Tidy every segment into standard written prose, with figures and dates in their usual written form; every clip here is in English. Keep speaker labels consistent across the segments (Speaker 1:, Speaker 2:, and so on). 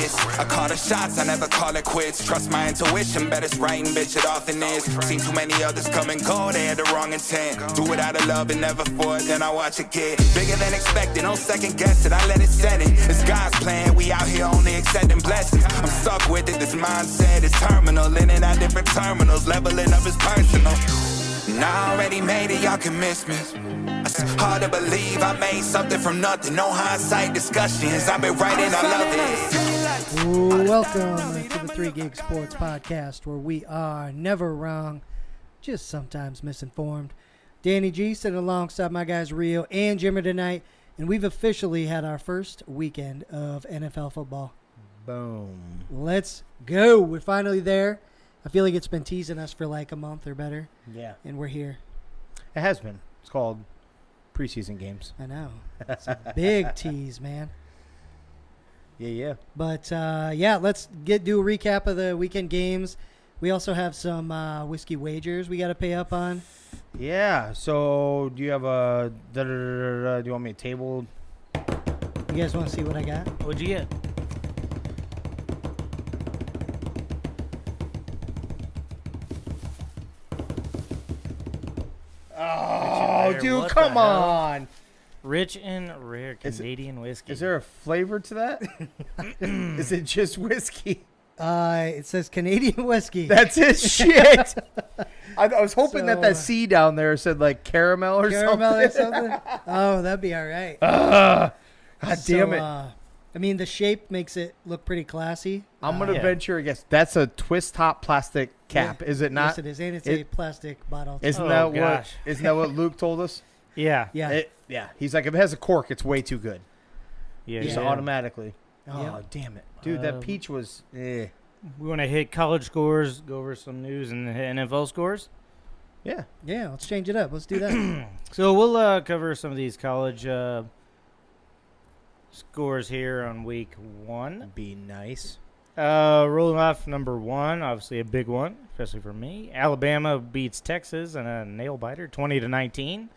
Speaker 1: miss. I call the shots, I never call it quits. Trust my intuition, bet it's right and bitch it often is. Seen too many others come and go, they had the wrong intent. Do it out of love and never for it, then I watch it get bigger than expected. Don't second guess it, I let it set it. It's God's plan, we out here only accepting blessings. I'm stuck with it, this mindset is terminal. In and out different terminals, leveling up is personal. And I already made it, y'all can miss me. It's hard to believe I made something from nothing. No hindsight discussions, I've been writing, I love it.
Speaker 2: Welcome to the 3 Gig Sports Podcast, where we are never wrong, just sometimes misinformed. Danny G sitting alongside my guys Rio and Jimmer tonight, and we've officially had our first weekend of NFL football.
Speaker 3: Boom.
Speaker 2: Let's go. We're finally there. I feel like it's been teasing us for like a month or better.
Speaker 3: Yeah.
Speaker 2: And we're here.
Speaker 3: It has been. It's called preseason games.
Speaker 2: I know. It's a big tease, man.
Speaker 3: Yeah.
Speaker 2: But, let's do a recap of the weekend games. We also have some whiskey wagers we got to pay up on.
Speaker 3: Yeah. So, do you have a... do you want me to table?
Speaker 2: You guys want to see what I got?
Speaker 4: What'd you get?
Speaker 3: Oh, dude, come on.
Speaker 4: Rich and rare Canadian whiskey.
Speaker 3: Is there a flavor to that? Is it just whiskey?
Speaker 2: It says Canadian whiskey.
Speaker 3: That's it. Shit. I was hoping that C down there said like caramel or something.
Speaker 2: Oh, that'd be all right.
Speaker 3: God damn it.
Speaker 2: I mean, the shape makes it look pretty classy.
Speaker 3: I'm going to venture a guess. That's a twist top plastic cap, is it not?
Speaker 2: Yes, it is. And it's a plastic bottle.
Speaker 3: Isn't that what Luke told us?
Speaker 4: Yeah.
Speaker 3: Yeah. He's like, if it has a cork, it's way too good.
Speaker 4: Yeah.
Speaker 3: Just automatically. Oh,
Speaker 2: yeah.
Speaker 3: Damn it. Dude, that peach was...
Speaker 4: We want to hit college scores, go over some news, and hit NFL scores?
Speaker 3: Yeah.
Speaker 2: Yeah, let's change it up. Let's do that.
Speaker 4: So we'll cover some of these college scores here on week 1.
Speaker 3: Be nice.
Speaker 4: Rolling off number 1, obviously a big one, especially for me. Alabama beats Texas in a nail-biter, 20-19.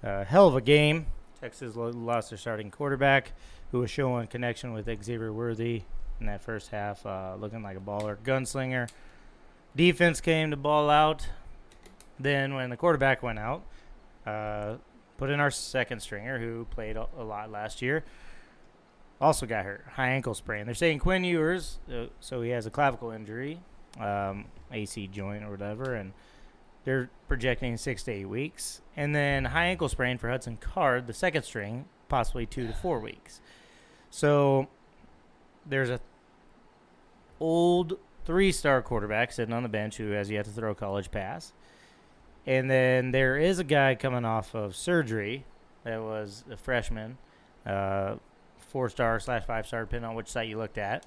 Speaker 4: Hell of a game. Texas lost their starting quarterback, who was showing connection with Xavier Worthy in that first half, looking like a baller, gunslinger. Defense came to ball out. Then when the quarterback went out, put in our second stringer, who played a lot last year. Also got hurt, high ankle sprain. They're saying Quinn Ewers, so he has a clavicle injury, AC joint or whatever, and they're projecting 6 to 8 weeks. And then high ankle sprain for Hudson Card, the second string, possibly 2 to 4 weeks. So there's a old 3-star quarterback sitting on the bench who has yet to throw a college pass. And then there is a guy coming off of surgery that was a freshman, 4-star / 5-star, depending on which site you looked at.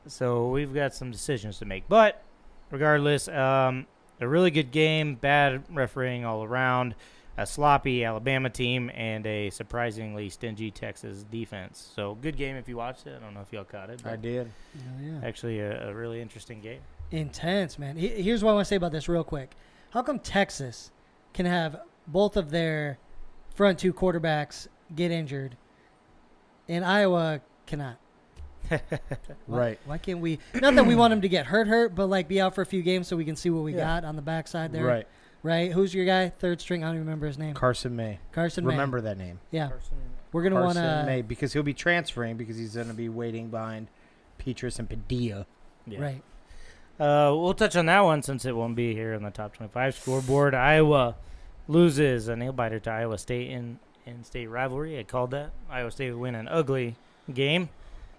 Speaker 4: So we've got some decisions to make. But regardless, a really good game, bad refereeing all around, a sloppy Alabama team, and a surprisingly stingy Texas defense. So good game if you watched it. I don't know if y'all caught it.
Speaker 3: I did.
Speaker 2: Oh, yeah.
Speaker 4: Actually, a really interesting game.
Speaker 2: Intense, man. Here's what I want to say about this real quick. How come Texas can have both of their front 2 quarterbacks get injured and Iowa cannot?
Speaker 3: Right.
Speaker 2: Why can't we? Not that we want them to get hurt, but like be out for a few games so we can see what we got on the backside there.
Speaker 3: Right.
Speaker 2: Right. Who's your guy? Third string. I don't even remember his name.
Speaker 3: Carson May. Remember that name.
Speaker 2: Yeah. We're going to want
Speaker 3: Carson
Speaker 2: to.
Speaker 3: May, because he'll be transferring because he's going to be waiting behind Petrus and Padilla.
Speaker 4: Yeah.
Speaker 2: Right.
Speaker 4: We'll touch on that one since it won't be here in the top 25 scoreboard. Iowa loses a nail-biter to Iowa State in state rivalry. I called that. Iowa State would win an ugly game.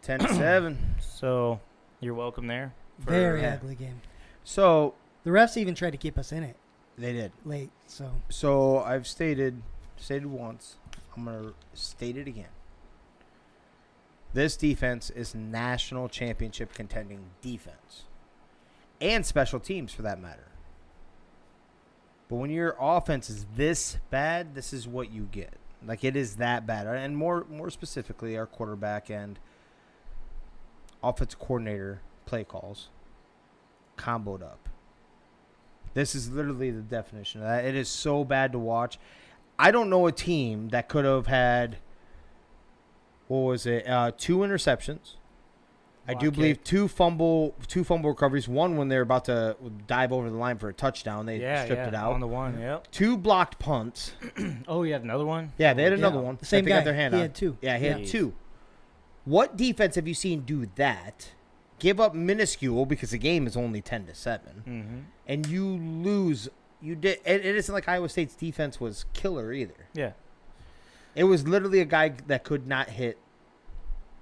Speaker 3: 10-7.
Speaker 4: So you're welcome there.
Speaker 2: Very ugly game.
Speaker 3: So
Speaker 2: the refs even tried to keep us in it.
Speaker 3: They did.
Speaker 2: Late.
Speaker 3: So I've stated once. I'm going to state it again. This defense is national championship contending defense. And special teams, for that matter. But when your offense is this bad, this is what you get. Like, it is that bad. And more specifically, our quarterback and offensive coordinator play calls comboed up. This is literally the definition of that. It is so bad to watch. I don't know a team that could have had, 2 interceptions, I do believe two fumble recoveries. One when they're about to dive over the line for a touchdown, they stripped it out.
Speaker 4: On the one, yep.
Speaker 3: 2 blocked punts.
Speaker 4: Oh, you had another one?
Speaker 3: Yeah, they had another one.
Speaker 2: The same
Speaker 3: guy.
Speaker 2: guy.
Speaker 3: Got their hand
Speaker 2: He
Speaker 3: on.
Speaker 2: had 2.
Speaker 3: Yeah, he had 2. What defense have you seen do that? Give up minuscule because the game is only 10-7, and you lose. You did. It isn't like Iowa State's defense was killer either.
Speaker 4: Yeah,
Speaker 3: it was literally a guy that could not hit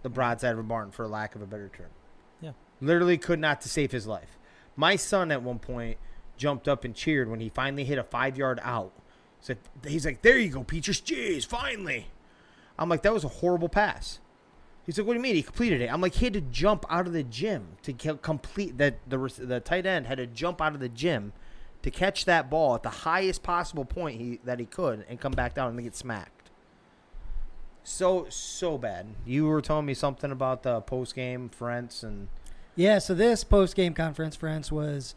Speaker 3: the broadside of a barn, for lack of a better term.
Speaker 4: Yeah,
Speaker 3: literally could not to save his life. My son at one point jumped up and cheered when he finally hit a 5-yard out. He's like, "There you go, Peaches. Jeez, finally." I'm like, "That was a horrible pass." He's like, "What do you mean? He completed it?" I'm like, he had to jump out of the gym to complete that. The tight end had to jump out of the gym to catch that ball at the highest possible point that he could and come back down and get smacked. So bad. You were telling me something about the post-game Ferentz and...
Speaker 2: Yeah, so this post-game conference, Ferentz was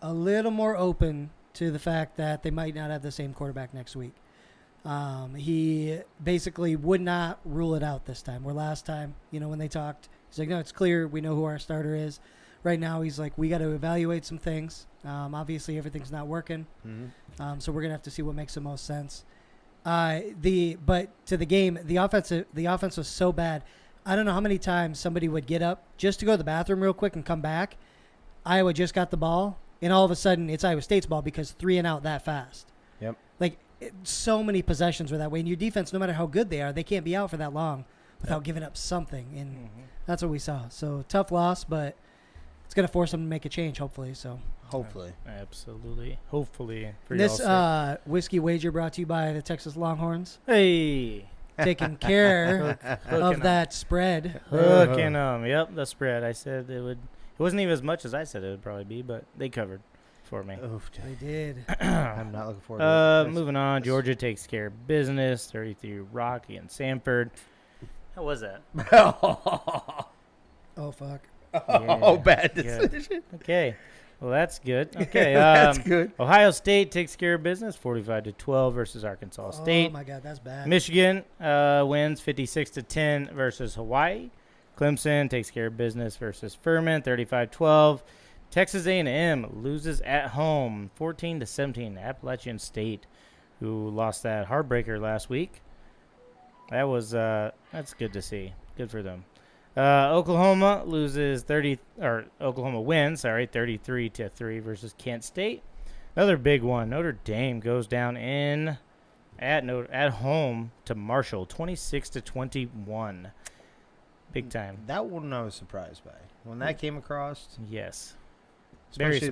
Speaker 2: a little more open to the fact that they might not have the same quarterback next week. He basically would not rule it out this time. Where last time, when they talked, he's like, "No, it's clear. We know who our starter is." Right now, he's like, "We got to evaluate some things. Obviously, everything's not working. So we're gonna have to see what makes the most sense." But to the game, the offense was so bad. I don't know how many times somebody would get up just to go to the bathroom real quick and come back. Iowa just got the ball, and all of a sudden, it's Iowa State's ball because 3 and out that fast.
Speaker 3: Yep.
Speaker 2: So many possessions were that way. And your defense, no matter how good they are, they can't be out for that long without giving up something. And that's what we saw. So tough loss, but it's going to force them to make a change, hopefully. So
Speaker 3: hopefully.
Speaker 4: Absolutely. Hopefully. For
Speaker 2: this whiskey wager brought to you by the Texas Longhorns.
Speaker 4: Hey.
Speaker 2: Taking care of that spread.
Speaker 4: Hooking them. Yep, the spread. I said it would. It wasn't even as much as I said it would probably be, but they covered for me.
Speaker 2: They did.
Speaker 3: I'm not looking forward to it.
Speaker 4: Moving on, Georgia takes care of business. 33 Rocky and Samford. How was that?
Speaker 2: Oh, fuck.
Speaker 3: Yeah, bad decision.
Speaker 4: Okay. Well, that's good. Okay.
Speaker 3: That's good.
Speaker 4: Ohio State takes care of business, 45-12 versus Arkansas State.
Speaker 2: Oh, my God, that's bad.
Speaker 4: Michigan wins 56-10 versus Hawaii. Clemson takes care of business versus Furman, 35-12. Texas A&M loses at home, 14-17. Appalachian State, who lost that heartbreaker last week. That's good to see. Good for them. Oklahoma wins 33-3 versus Kent State. Another big one. Notre Dame goes down at home to Marshall, 26-21. Big time.
Speaker 3: That one I was surprised by when that came across.
Speaker 4: Yes.
Speaker 3: Especially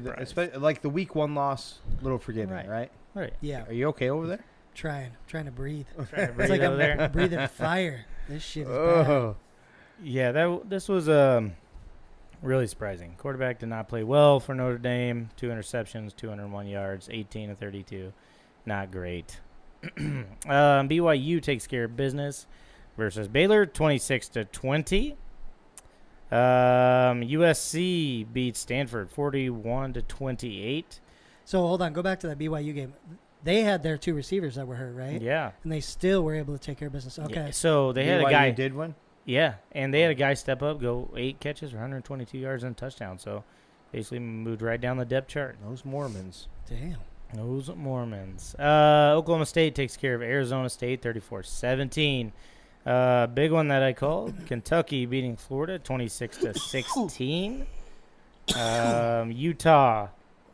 Speaker 3: like the week 1 loss, little forgiving, right?
Speaker 4: Right.
Speaker 2: Yeah.
Speaker 3: Are you okay over there?
Speaker 2: Trying to breathe.
Speaker 4: Trying to breathe
Speaker 2: It's like
Speaker 4: over
Speaker 2: I'm
Speaker 4: there.
Speaker 2: breathing fire. This shit is bad.
Speaker 4: Yeah, this was really surprising. Quarterback did not play well for Notre Dame. 2 interceptions, 201 yards, 18-32. Not great. BYU takes care of business versus Baylor, 26-20. USC beats Stanford, 41-28.
Speaker 2: So hold on, go back to that BYU game. They had their 2 receivers that were hurt, right?
Speaker 4: Yeah.
Speaker 2: And they still were able to take care of business. Okay.
Speaker 4: Yeah, so they had a
Speaker 3: BYU
Speaker 4: guy.
Speaker 3: did win?
Speaker 4: Yeah, and they had a guy step up, go 8 catches for 122 yards and a touchdown. So basically moved right down the depth chart.
Speaker 3: Those Mormons.
Speaker 2: Damn.
Speaker 4: Those Mormons. Oklahoma State takes care of Arizona State, 34-17. Big one that I called. Kentucky beating Florida, 26-16. Utah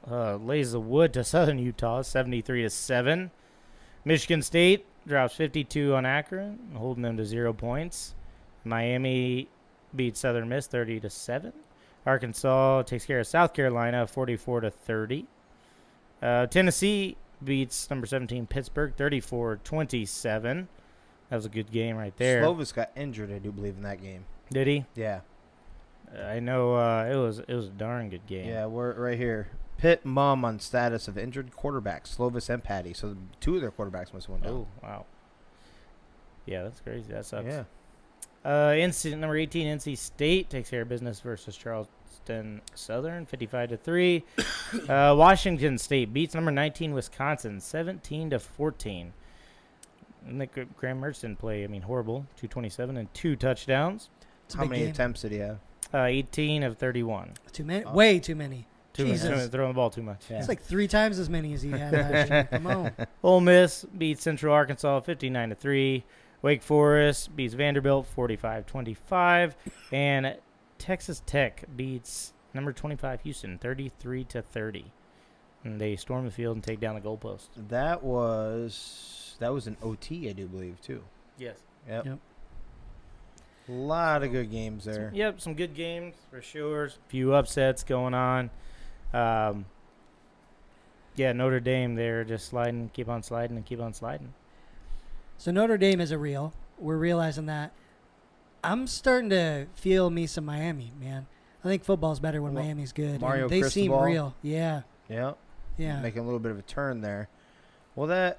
Speaker 4: lays the wood to Southern Utah, 73-7. Michigan State drops 52 on Akron, holding them to 0 points. Miami beats Southern Miss, 30-7. Arkansas takes care of South Carolina, 44-30. Tennessee beats number 17 Pittsburgh, 34-27. That was a good game right there.
Speaker 3: Slovis got injured, I do believe, in that game.
Speaker 4: Did he?
Speaker 3: Yeah.
Speaker 4: I know it was a darn good game.
Speaker 3: Yeah, we're right here. Pitt mum on status of injured quarterbacks, Slovis and Patty. So 2 of their quarterbacks must have went down.
Speaker 4: Oh, wow. Yeah, that's crazy. That sucks.
Speaker 3: Yeah.
Speaker 4: Number 18, NC State takes care of business versus Charleston Southern, 55-3. Washington State beats number 19 Wisconsin, 17-14. And Graham Mertz didn't play, horrible. 227 and 2 touchdowns.
Speaker 3: How many attempts did he have?
Speaker 4: 18 of 31.
Speaker 2: Too many? Way too many. Jesus.
Speaker 4: Throwing the ball too much.
Speaker 3: Yeah.
Speaker 2: It's like 3 times as many as he had last year. Come on.
Speaker 4: Ole Miss beats Central Arkansas 59-3. Wake Forest beats Vanderbilt 45-25. And Texas Tech beats number 25 Houston 33-30. And they storm the field and take down the goalpost.
Speaker 3: That was an OT, I do believe, too.
Speaker 4: Yes.
Speaker 3: Yep. A lot of good games there.
Speaker 4: Some good games for sure. A few upsets going on. Notre Dame, they're just sliding, keep on sliding.
Speaker 2: So Notre Dame is a real. We're realizing that. I'm starting to feel me some Miami, man. I think football's better when Miami's good.
Speaker 3: Mario
Speaker 2: they seem
Speaker 3: Cristobal.
Speaker 2: real. Yeah.
Speaker 3: Yep.
Speaker 2: Yeah.
Speaker 3: Making a little bit of a turn there. Well, it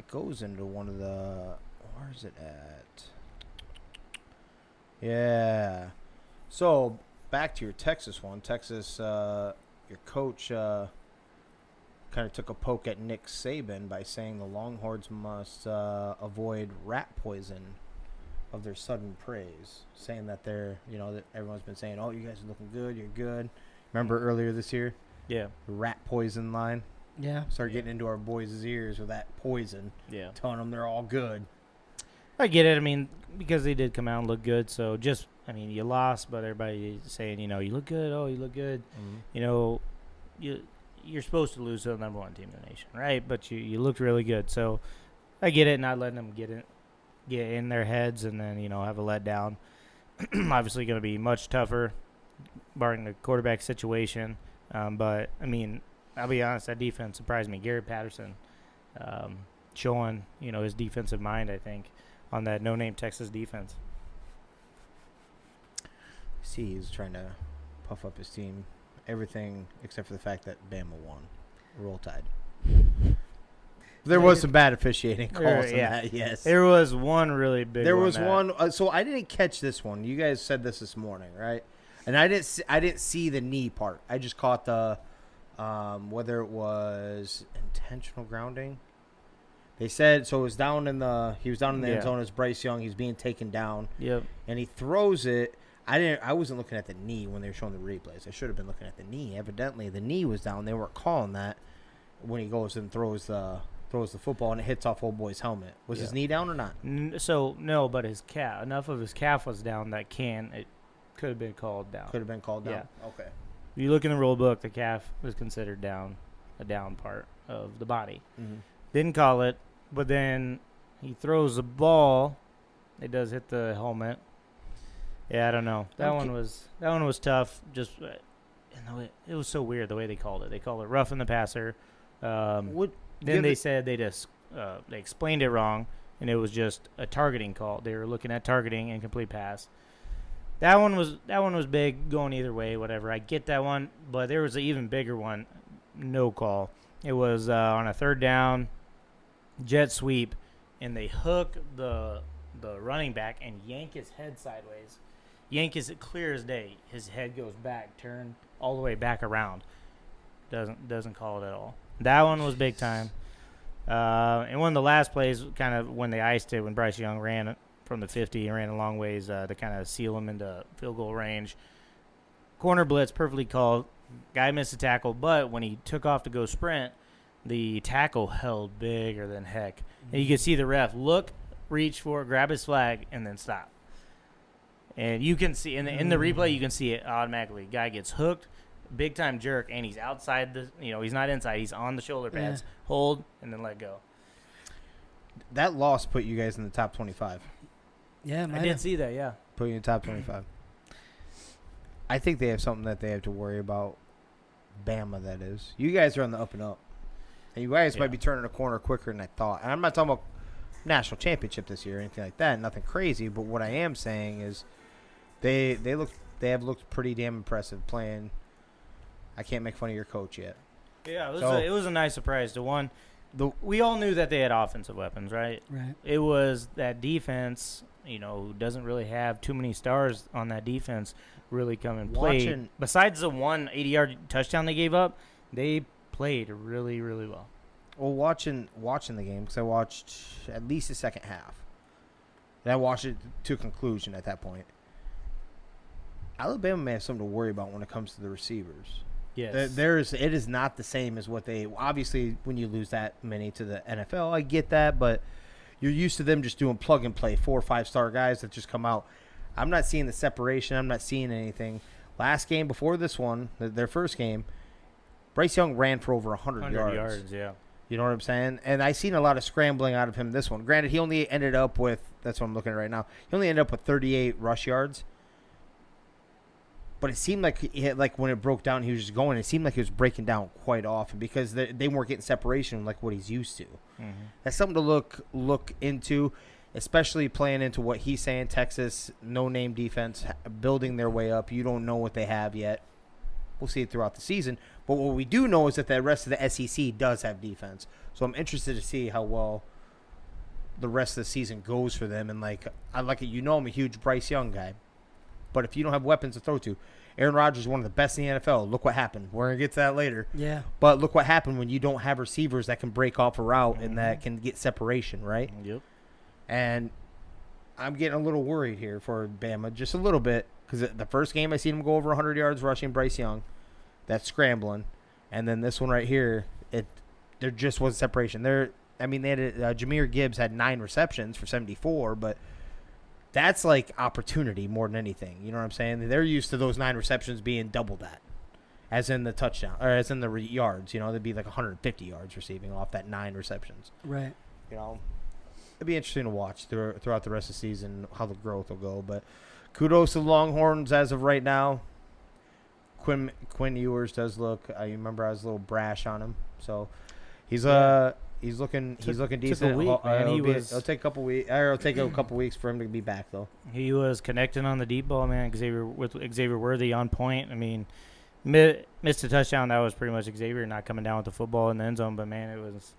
Speaker 3: goes into one of the... Where is it at? Yeah. So, back to your Texas one. Texas, your coach kind of took a poke at Nick Saban by saying the Longhorns must avoid rat poison of their sudden praise, saying that they're, that everyone's been saying, oh, you guys are looking good, you're good. Remember earlier this year?
Speaker 4: Yeah.
Speaker 3: The rat poison line?
Speaker 2: Yeah.
Speaker 3: Start getting into our boys' ears with that poison.
Speaker 4: Yeah.
Speaker 3: Telling them they're all good.
Speaker 4: I get it. I mean, because they did come out and look good. So you lost, but everybody's saying, you look good. Oh, you look good.
Speaker 3: Mm-hmm.
Speaker 4: You're supposed to lose to the number 1 team in the nation, right? But you looked really good. So I get it, not letting them get in their heads and then, have a letdown. Obviously going to be much tougher, barring the quarterback situation. But, I'll be honest, that defense surprised me. Garrett Patterson showing, his defensive mind, I think, on that no-name Texas defense.
Speaker 3: See, he's trying to puff up his team. Everything except for the fact that Bama won. Roll Tide. There was some bad officiating calls in that, yes.
Speaker 4: There was one really big one.
Speaker 3: There was one. So I didn't catch this one. You guys said this morning, right? And I didn't see the knee part. I just caught the whether it was intentional grounding. They said so. He was down in the end zone as Bryce Young. He's being taken down.
Speaker 4: Yep.
Speaker 3: And he throws it. I wasn't looking at the knee when they were showing the replays. I should have been looking at the knee. Evidently, the knee was down. They weren't calling that when he goes and throws the football and it hits off old boy's helmet. Was his knee down or not?
Speaker 4: No, but his calf. Enough of his calf was down that it could have been called down.
Speaker 3: Could have been called down.
Speaker 4: Yeah.
Speaker 3: Okay.
Speaker 4: If you look in the rule book, the calf was considered a down part of the body.
Speaker 3: Mm-hmm.
Speaker 4: Didn't call it, but then he throws the ball. It does hit the helmet. Yeah, I don't know. That one was tough. Just it was so weird the way they called it. They called it roughing the passer. Then they said they explained it wrong, and it was just a targeting call. They were looking at targeting incomplete pass. That one was big, going either way, whatever. I get that one, but there was an even bigger one, no call. It was on a third down, jet sweep, and they hook the running back and yank his head sideways. Yank is clear as day. His head goes back, turn all the way back around. Doesn't call it at all. That one was big time. And one of the last plays, kind of when they iced it, when Bryce Young ran from the 50 and ran a long ways to kind of seal him into field goal range. Corner blitz, perfectly called. Guy missed a tackle, but when he took off to go sprint, the tackle held bigger than heck. And you could see the ref look, reach for it, grab his flag, and then stop. And you can see in the replay, you can see it automatically. Guy gets hooked, big time jerk, and he's outside he's not inside. He's on the shoulder pads. Yeah. Hold and then let go.
Speaker 3: That loss put you guys in the top 25.
Speaker 2: Yeah,
Speaker 4: I did see that. Yeah,
Speaker 3: put you in the top 25. I think they have something that they have to worry about. Bama, that is. You guys are on the up and up, and you guys might be turning a corner quicker than I thought. And I'm not talking about national championship this year or anything like that. Nothing crazy. But what I am saying is, they have looked pretty damn impressive playing. I can't make fun of your coach yet.
Speaker 4: Yeah, it was a nice surprise to one. We all knew that they had offensive weapons, right?
Speaker 2: Right.
Speaker 4: It was that defense, who doesn't really have too many stars on that defense, really come and play. Besides the 80-yard touchdown they gave up, they played really, really well.
Speaker 3: Well, watching the game, because I watched at least the second half. And I watched it to conclusion at that point. Alabama may have something to worry about when it comes to the receivers.
Speaker 4: Yes.
Speaker 3: It is not the same as what they obviously when you lose that many to the NFL. I get that, but you're used to them just doing plug and play 4 or 5 star guys that just come out. I'm not seeing the separation. I'm not seeing anything. Last game before this one, their first game, Bryce Young ran for over 100 yards.
Speaker 4: Yeah.
Speaker 3: You know what I'm saying? And I seen a lot of scrambling out of him this one. Granted, he only ended up with that's what I'm looking at right now. He only ended up with 38 rush yards. But it seemed like when it broke down, he was just going. It seemed like he was breaking down quite often because they weren't getting separation like what he's used to.
Speaker 4: Mm-hmm.
Speaker 3: That's something to look into, especially playing into what he's saying. Texas, no-name defense, building their way up. You don't know what they have yet. We'll see it throughout the season. But what we do know is that the rest of the SEC does have defense. So I'm interested to see how well the rest of the season goes for them. And I'm a huge Bryce Young guy. But if you don't have weapons to throw to, Aaron Rodgers is one of the best in the NFL. Look what happened. We're going to get to that later.
Speaker 2: Yeah.
Speaker 3: But look what happened when you don't have receivers that can break off a route and that can get separation, right?
Speaker 4: Yep.
Speaker 3: And I'm getting a little worried here for Bama, just a little bit, because the first game I seen him go over 100 yards rushing Bryce Young. That's scrambling. And then this one right here, there just was separation. They had Jahmyr Gibbs had 9 receptions for 74, but that's like opportunity more than anything. You know what I'm saying? They're used to those 9 receptions being double that, as in the touchdown or as in the yards. You know, they'd be like 150 yards receiving off that 9 receptions.
Speaker 2: Right.
Speaker 3: You know, it'd be interesting to watch throughout the rest of the season how the growth will go. But kudos to the Longhorns as of right now. Quinn Ewers does look. I remember I was a little brash on him, so he's looking decent.
Speaker 4: Took a week, man.
Speaker 3: It'll take a couple weeks. It'll take a couple weeks for him to be back though.
Speaker 4: He was connecting on the deep ball, man. Xavier Worthy on point. I mean, missed a touchdown. That was pretty much Xavier not coming down with the football in the end zone. But man, it was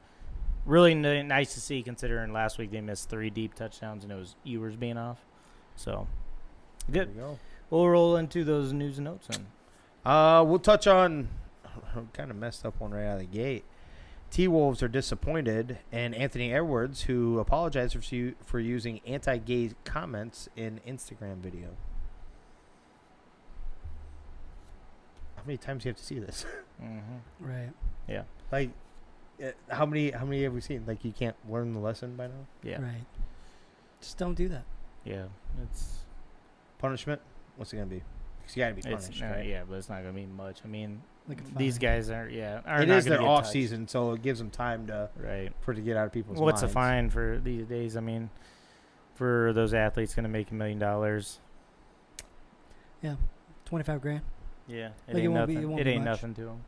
Speaker 4: really nice to see, considering last week they missed 3 deep touchdowns and it was Ewers being off. So good.
Speaker 3: There we go.
Speaker 4: We'll roll into those news and notes then.
Speaker 3: We'll touch on kind of messed up one right out of the gate. T-Wolves are disappointed, and Anthony Edwards, who apologized for using anti-gay comments in Instagram video. How many times do you have to see this?
Speaker 4: Mm-hmm.
Speaker 2: Right.
Speaker 4: Yeah.
Speaker 3: Like, how many have we seen? Like, you can't learn the lesson by now?
Speaker 4: Yeah.
Speaker 2: Right. Just don't do that.
Speaker 4: Yeah. It's
Speaker 3: Punishment? What's it going to be? Because you got to be punished, right?
Speaker 4: Yeah, but it's not going to mean much. I mean,
Speaker 2: Like a
Speaker 4: these
Speaker 2: fine.
Speaker 4: guys are
Speaker 3: It
Speaker 4: not
Speaker 3: is
Speaker 4: gonna
Speaker 3: their
Speaker 4: get
Speaker 3: off
Speaker 4: touched.
Speaker 3: season, so it gives them time for it to get out of people's
Speaker 4: What's
Speaker 3: minds.
Speaker 4: a fine for these days? I mean, for those athletes going to make $1 million.
Speaker 2: Yeah. 25 grand.
Speaker 4: Yeah,
Speaker 2: Like, it
Speaker 4: ain't
Speaker 2: won't be-
Speaker 4: nothing.
Speaker 2: it won't
Speaker 4: It
Speaker 2: be
Speaker 4: ain't
Speaker 2: much.
Speaker 4: nothing to them.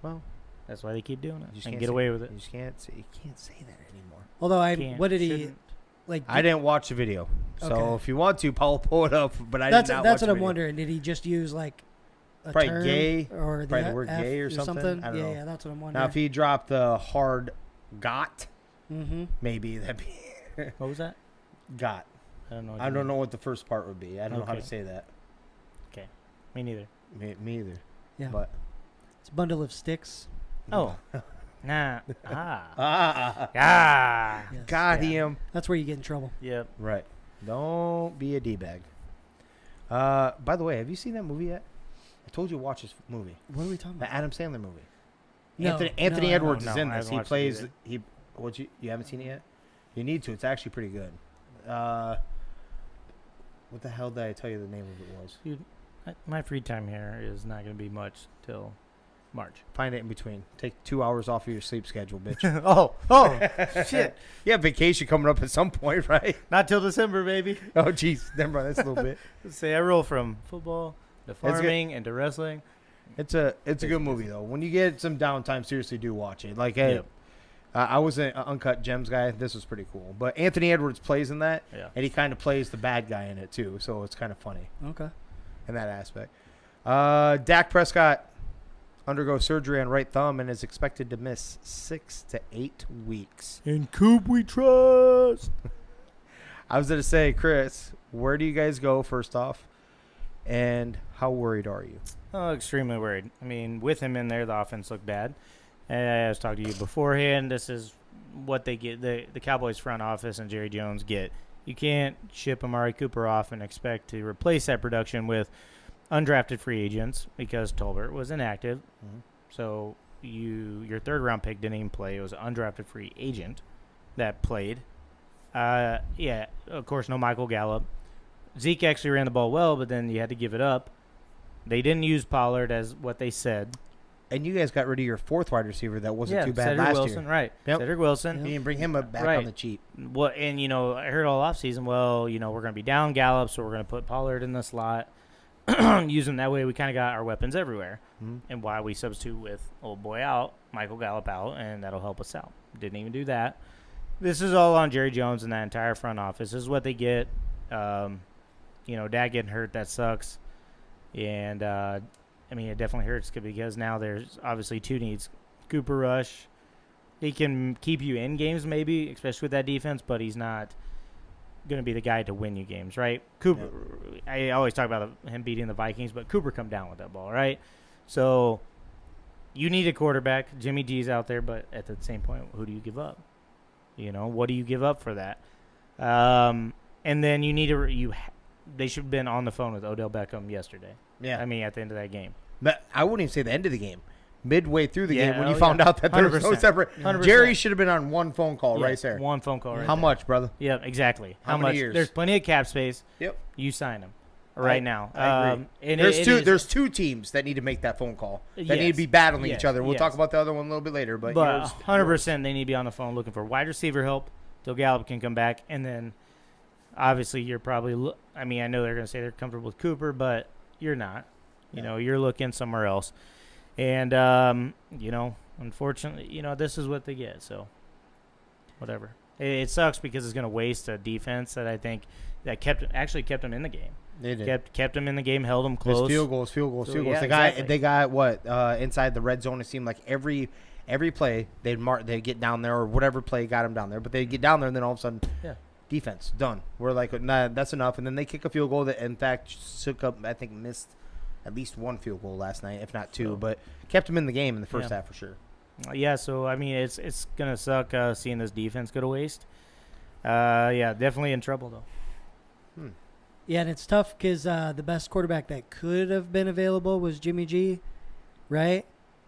Speaker 3: Well,
Speaker 4: That's why they keep doing
Speaker 3: you
Speaker 4: it
Speaker 3: just
Speaker 4: and
Speaker 3: can't
Speaker 4: get
Speaker 3: say-
Speaker 4: away with it.
Speaker 3: You just can't say that anymore.
Speaker 2: Although
Speaker 4: Can't,
Speaker 2: what did he
Speaker 4: shouldn't.
Speaker 2: like?
Speaker 3: I didn't watch the video, so
Speaker 2: Okay.
Speaker 3: if you want to, I'll pull it up. But I
Speaker 2: That's
Speaker 3: did not
Speaker 2: that's
Speaker 3: watch
Speaker 2: what
Speaker 3: the
Speaker 2: I'm
Speaker 3: video.
Speaker 2: wondering. Did he just use like a
Speaker 3: Probably
Speaker 2: term
Speaker 3: gay,
Speaker 2: or
Speaker 3: probably the word
Speaker 2: F
Speaker 3: gay or something? I don't know.
Speaker 2: Yeah, that's what I'm wondering.
Speaker 3: Now, if he dropped the hard got,
Speaker 2: Mm-hmm.
Speaker 3: maybe that'd be
Speaker 4: What was that?
Speaker 3: got.
Speaker 4: I don't know.
Speaker 3: I don't know what the first part would be. I don't know how to
Speaker 4: Okay.
Speaker 3: say that.
Speaker 4: Me neither.
Speaker 3: Me either.
Speaker 2: Yeah.
Speaker 3: But
Speaker 2: It's a bundle of sticks.
Speaker 4: Oh. Nah.
Speaker 3: ah,
Speaker 4: Ah.
Speaker 2: Yes.
Speaker 3: got
Speaker 4: Yeah.
Speaker 3: him.
Speaker 2: That's where you get in trouble.
Speaker 4: Yep.
Speaker 3: Right. Don't be a d-bag. By the way, have you seen that movie yet? I told you to watch this movie.
Speaker 2: What are we talking
Speaker 3: The
Speaker 2: about?
Speaker 3: Adam Sandler movie.
Speaker 2: No,
Speaker 3: Anthony
Speaker 2: no,
Speaker 3: Edwards
Speaker 4: no,
Speaker 3: is in
Speaker 4: I
Speaker 3: this.
Speaker 4: haven't
Speaker 3: He
Speaker 4: watched it
Speaker 3: plays.
Speaker 4: either.
Speaker 3: You haven't seen it yet? You need to. It's actually pretty good. What the hell did I tell you the name of it was?
Speaker 4: Dude, my free time here is not going to be much till March.
Speaker 3: Find it in between. Take 2 hours off of your sleep schedule, bitch.
Speaker 4: oh, shit.
Speaker 3: You have vacation coming up at some point, right?
Speaker 4: Not till December, baby.
Speaker 3: Oh, jeez. Never mind. That's a little bit.
Speaker 4: Let's say I roll from football to
Speaker 3: good.
Speaker 4: farming and to wrestling.
Speaker 3: It's a good movie though. When you get some downtime, seriously, do watch it. Like, hey,
Speaker 4: Yep.
Speaker 3: I was an Uncut Gems guy. This was pretty cool. But Anthony Edwards plays in that,
Speaker 4: Yeah.
Speaker 3: and he kind of plays the bad guy in it too. So it's kind of funny
Speaker 2: Okay.
Speaker 3: in that aspect. Dak Prescott undergoes surgery on right thumb and is expected to miss 6 to 8 weeks.
Speaker 4: In Coop we trust.
Speaker 3: I was going to say, Chris, where do you guys go first off, and how worried are you?
Speaker 4: Oh, extremely worried. I mean, with him in there, the offense looked bad. And I was talking to you beforehand. This is what they get. The Cowboys front office and Jerry Jones get You can't ship Amari Cooper off and expect to replace that production with undrafted free agents because Tolbert was inactive.
Speaker 3: Mm-hmm.
Speaker 4: So your third round pick didn't even play. It was an undrafted free agent that played. Yeah, of course, no Michael Gallup. Zeke actually ran the ball well, but then you had to give it up. They didn't use Pollard as what they said.
Speaker 3: And you guys got rid of your fourth wide receiver that wasn't too bad
Speaker 4: Cedric
Speaker 3: last
Speaker 4: Wilson,
Speaker 3: year.
Speaker 4: right.
Speaker 3: Yep.
Speaker 4: Cedric Wilson.
Speaker 3: You didn't bring him back
Speaker 4: Right.
Speaker 3: on the cheap.
Speaker 4: Well, and, I heard all offseason, we're going to be down Gallup, so we're going to put Pollard in the slot. Use him that way. We kind of got our weapons everywhere.
Speaker 3: Mm-hmm.
Speaker 4: And why we substitute with old boy out, Michael Gallup out, and that'll help us out. Didn't even do that. This is all on Jerry Jones and that entire front office. This is what they get. Dad getting hurt, that sucks. And, it definitely hurts because now there's obviously two needs. Cooper Rush, he can keep you in games maybe, especially with that defense, but he's not going to be the guy to win you games, right? Cooper, I always talk about him beating the Vikings, but Cooper come down with that ball, right? So you need a quarterback. Jimmy G's out there, but at the same point, who do you give up? What do you give up for that? And then you need they should have been on the phone with Odell Beckham yesterday.
Speaker 3: Yeah.
Speaker 4: At the end of that game.
Speaker 3: But I wouldn't even say the end of the game. Midway through the
Speaker 4: Yeah,
Speaker 3: game when you
Speaker 4: oh,
Speaker 3: found
Speaker 4: yeah.
Speaker 3: out that there was no
Speaker 4: 100%.
Speaker 3: separate.
Speaker 4: 100%.
Speaker 3: Jerry should have been on one phone call
Speaker 4: Yeah,
Speaker 3: right there.
Speaker 4: One phone call right
Speaker 3: How
Speaker 4: there.
Speaker 3: much, brother?
Speaker 4: Yeah, exactly.
Speaker 3: How
Speaker 4: How
Speaker 3: many
Speaker 4: much?
Speaker 3: years?
Speaker 4: There's plenty of cap space.
Speaker 3: Yep.
Speaker 4: You sign him right now.
Speaker 3: I agree.
Speaker 4: And
Speaker 3: There's two teams that need to make that phone call. That need to
Speaker 4: Yes.
Speaker 3: be battling
Speaker 4: Yes.
Speaker 3: each other. We'll
Speaker 4: Yes.
Speaker 3: talk about the other one a little bit later. But,
Speaker 4: But
Speaker 3: yours-
Speaker 4: 100% they need to be on the phone looking for wide receiver help till Gallup can come back. And then obviously you're probably I know they're going to say they're comfortable with Cooper, but you're not. You're looking somewhere else. And, unfortunately, this is what they get. So whatever. It sucks because it's going to waste a defense that I think that kept them in the game.
Speaker 3: They did.
Speaker 4: Kept them in the game, held them close.
Speaker 3: There's field goals.
Speaker 4: So, yeah,
Speaker 3: They got what inside the red zone. It seemed like every play they'd get down there or whatever play got them down there, but they'd get down there and then all of a sudden, defense done. We're like, nah, that's enough, and then they kick a field goal that in fact missed at least one field goal last night, if not two, but kept them in the game in the first half for sure.
Speaker 4: Yeah, so it's gonna suck seeing this defense go to waste. Definitely in trouble though.
Speaker 2: Yeah, and it's tough because the best quarterback that could have been available was Jimmy G, right?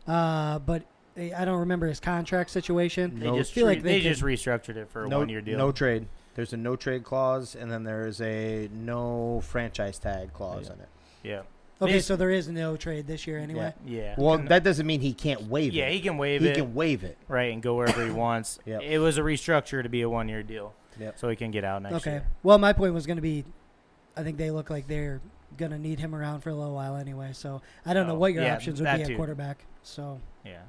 Speaker 2: But I don't remember his contract situation.
Speaker 4: They just restructured it for a 1 year deal.
Speaker 3: No trade. There's a no trade clause, and then there's a no franchise tag clause in it.
Speaker 4: Yeah.
Speaker 2: Okay, so there is no trade this year anyway.
Speaker 4: Yeah.
Speaker 3: Well, that doesn't mean he can't waive it.
Speaker 4: Yeah, he can waive it.
Speaker 3: He can waive it.
Speaker 4: Right, and go wherever he wants.
Speaker 3: Yep.
Speaker 4: It was a restructure to be a 1 year deal.
Speaker 3: Yep.
Speaker 4: So he can get out next year.
Speaker 2: Well, my point was going to be, I think they look like they're going to need him around for a little while anyway. So I don't know what your options would be at quarterback. So
Speaker 4: yeah.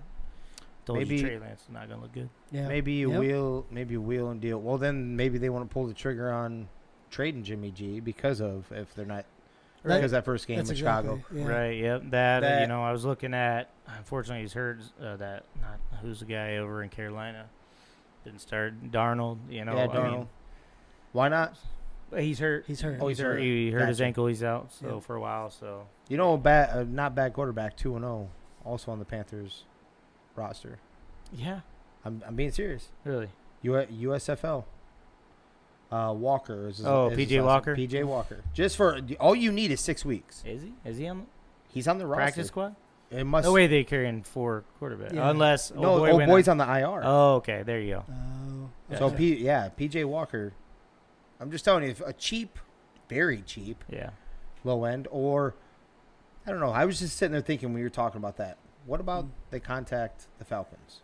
Speaker 4: Told you Trey Lance is not going to look good.
Speaker 2: Yeah.
Speaker 3: Maybe you wheel and deal. Well, then maybe they want to pull the trigger on trading Jimmy G because of that first game in Chicago.
Speaker 2: Yeah.
Speaker 4: Right, yep. That I was looking at, unfortunately he's hurt, who's the guy over in Carolina? Didn't start Darnold,
Speaker 3: Darnold. Why not?
Speaker 4: He's hurt.
Speaker 3: Oh, he's hurt.
Speaker 4: He hurt his
Speaker 3: Gotcha.
Speaker 4: ankle. He's out for a while. So
Speaker 3: not bad quarterback, 2-0, also on the Panthers roster.
Speaker 4: Yeah,
Speaker 3: I'm being serious.
Speaker 4: really.
Speaker 3: USFL. Walker is
Speaker 4: P.J. Walker?
Speaker 3: P.J. Walker. Just for all you need is 6 weeks.
Speaker 4: Is he? Is he on
Speaker 3: He's on the roster.
Speaker 4: practice squad?
Speaker 3: It must.
Speaker 4: No way they carrying 4 quarterbacks
Speaker 2: Yeah.
Speaker 4: unless
Speaker 3: boy's on the IR.
Speaker 4: Oh, okay. There you go.
Speaker 3: So P.J. Walker. I'm just telling you, a cheap, very cheap,
Speaker 4: Yeah.
Speaker 3: low end, or I don't know. I was just sitting there thinking when you were talking about that. What about they contact the Falcons?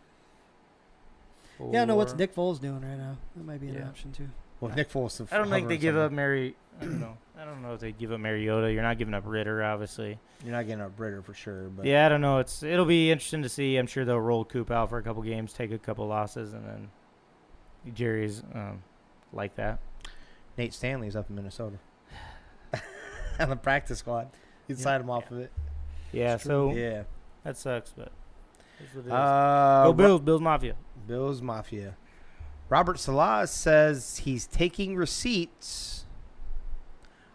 Speaker 2: Yeah, no, what's Nick Foles doing right now? That might be an option too.
Speaker 3: Well, Nick Foles.
Speaker 4: I don't think they give up Mary. I don't know. I don't know if they give up Mariota. You're not giving up Ritter, obviously.
Speaker 3: You're not getting a Britter for sure. But
Speaker 4: Yeah, I don't know. It'll be interesting to see. I'm sure they'll roll Coop out for a couple games, take a couple losses, and then Jerry's like that.
Speaker 3: Nate Stanley's up in Minnesota on the practice squad. You can slide him off of it.
Speaker 4: Yeah, so
Speaker 3: Yeah.
Speaker 4: that sucks, but that's what it is.
Speaker 3: Go
Speaker 4: Go Bills, Bills Mafia.
Speaker 3: Bills Mafia. Robert Salah says he's taking receipts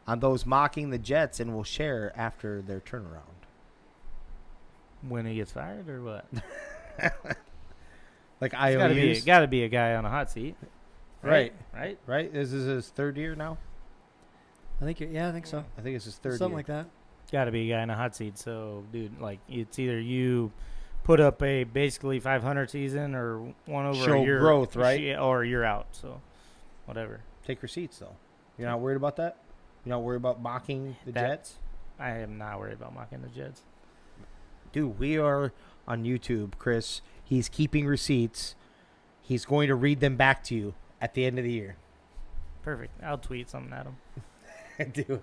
Speaker 3: on those mocking the Jets and will share after their turnaround.
Speaker 4: When he gets fired or what?
Speaker 3: Like IOUs.
Speaker 4: Got to be a guy on a hot seat.
Speaker 3: Right.
Speaker 4: Right.
Speaker 3: This is his third year now.
Speaker 2: I think so.
Speaker 3: I think it's his third
Speaker 2: Something
Speaker 3: year.
Speaker 2: like that.
Speaker 4: Got to be a guy in a hot seat. So, dude, like, it's either you put up a basically 500 season or one over
Speaker 3: Show
Speaker 4: a year.
Speaker 3: growth, right?
Speaker 4: Or you're out. So, whatever.
Speaker 3: Take receipts, though. You're not worried about that? You're not worried about mocking the Jets?
Speaker 4: I am not worried about mocking the Jets.
Speaker 3: Dude, we are on YouTube, Chris. He's keeping receipts. He's going to read them back to you at the end of the year.
Speaker 4: Perfect. I'll tweet something at them.
Speaker 3: Dude.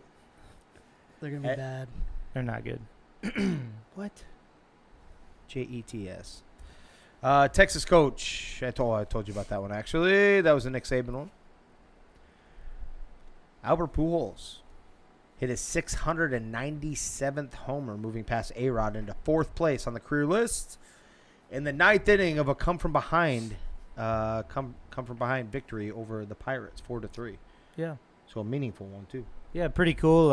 Speaker 2: They're going to be bad.
Speaker 4: They're not good.
Speaker 3: What? Jets. Texas coach. I told you about that one, actually. That was the Nick Saban one. Albert Pujols hit his 697th homer, moving past A-Rod into fourth place on the career list in the ninth inning of a come from behind victory over the Pirates, 4-3.
Speaker 4: Yeah.
Speaker 3: So a meaningful one too.
Speaker 4: Yeah, pretty cool.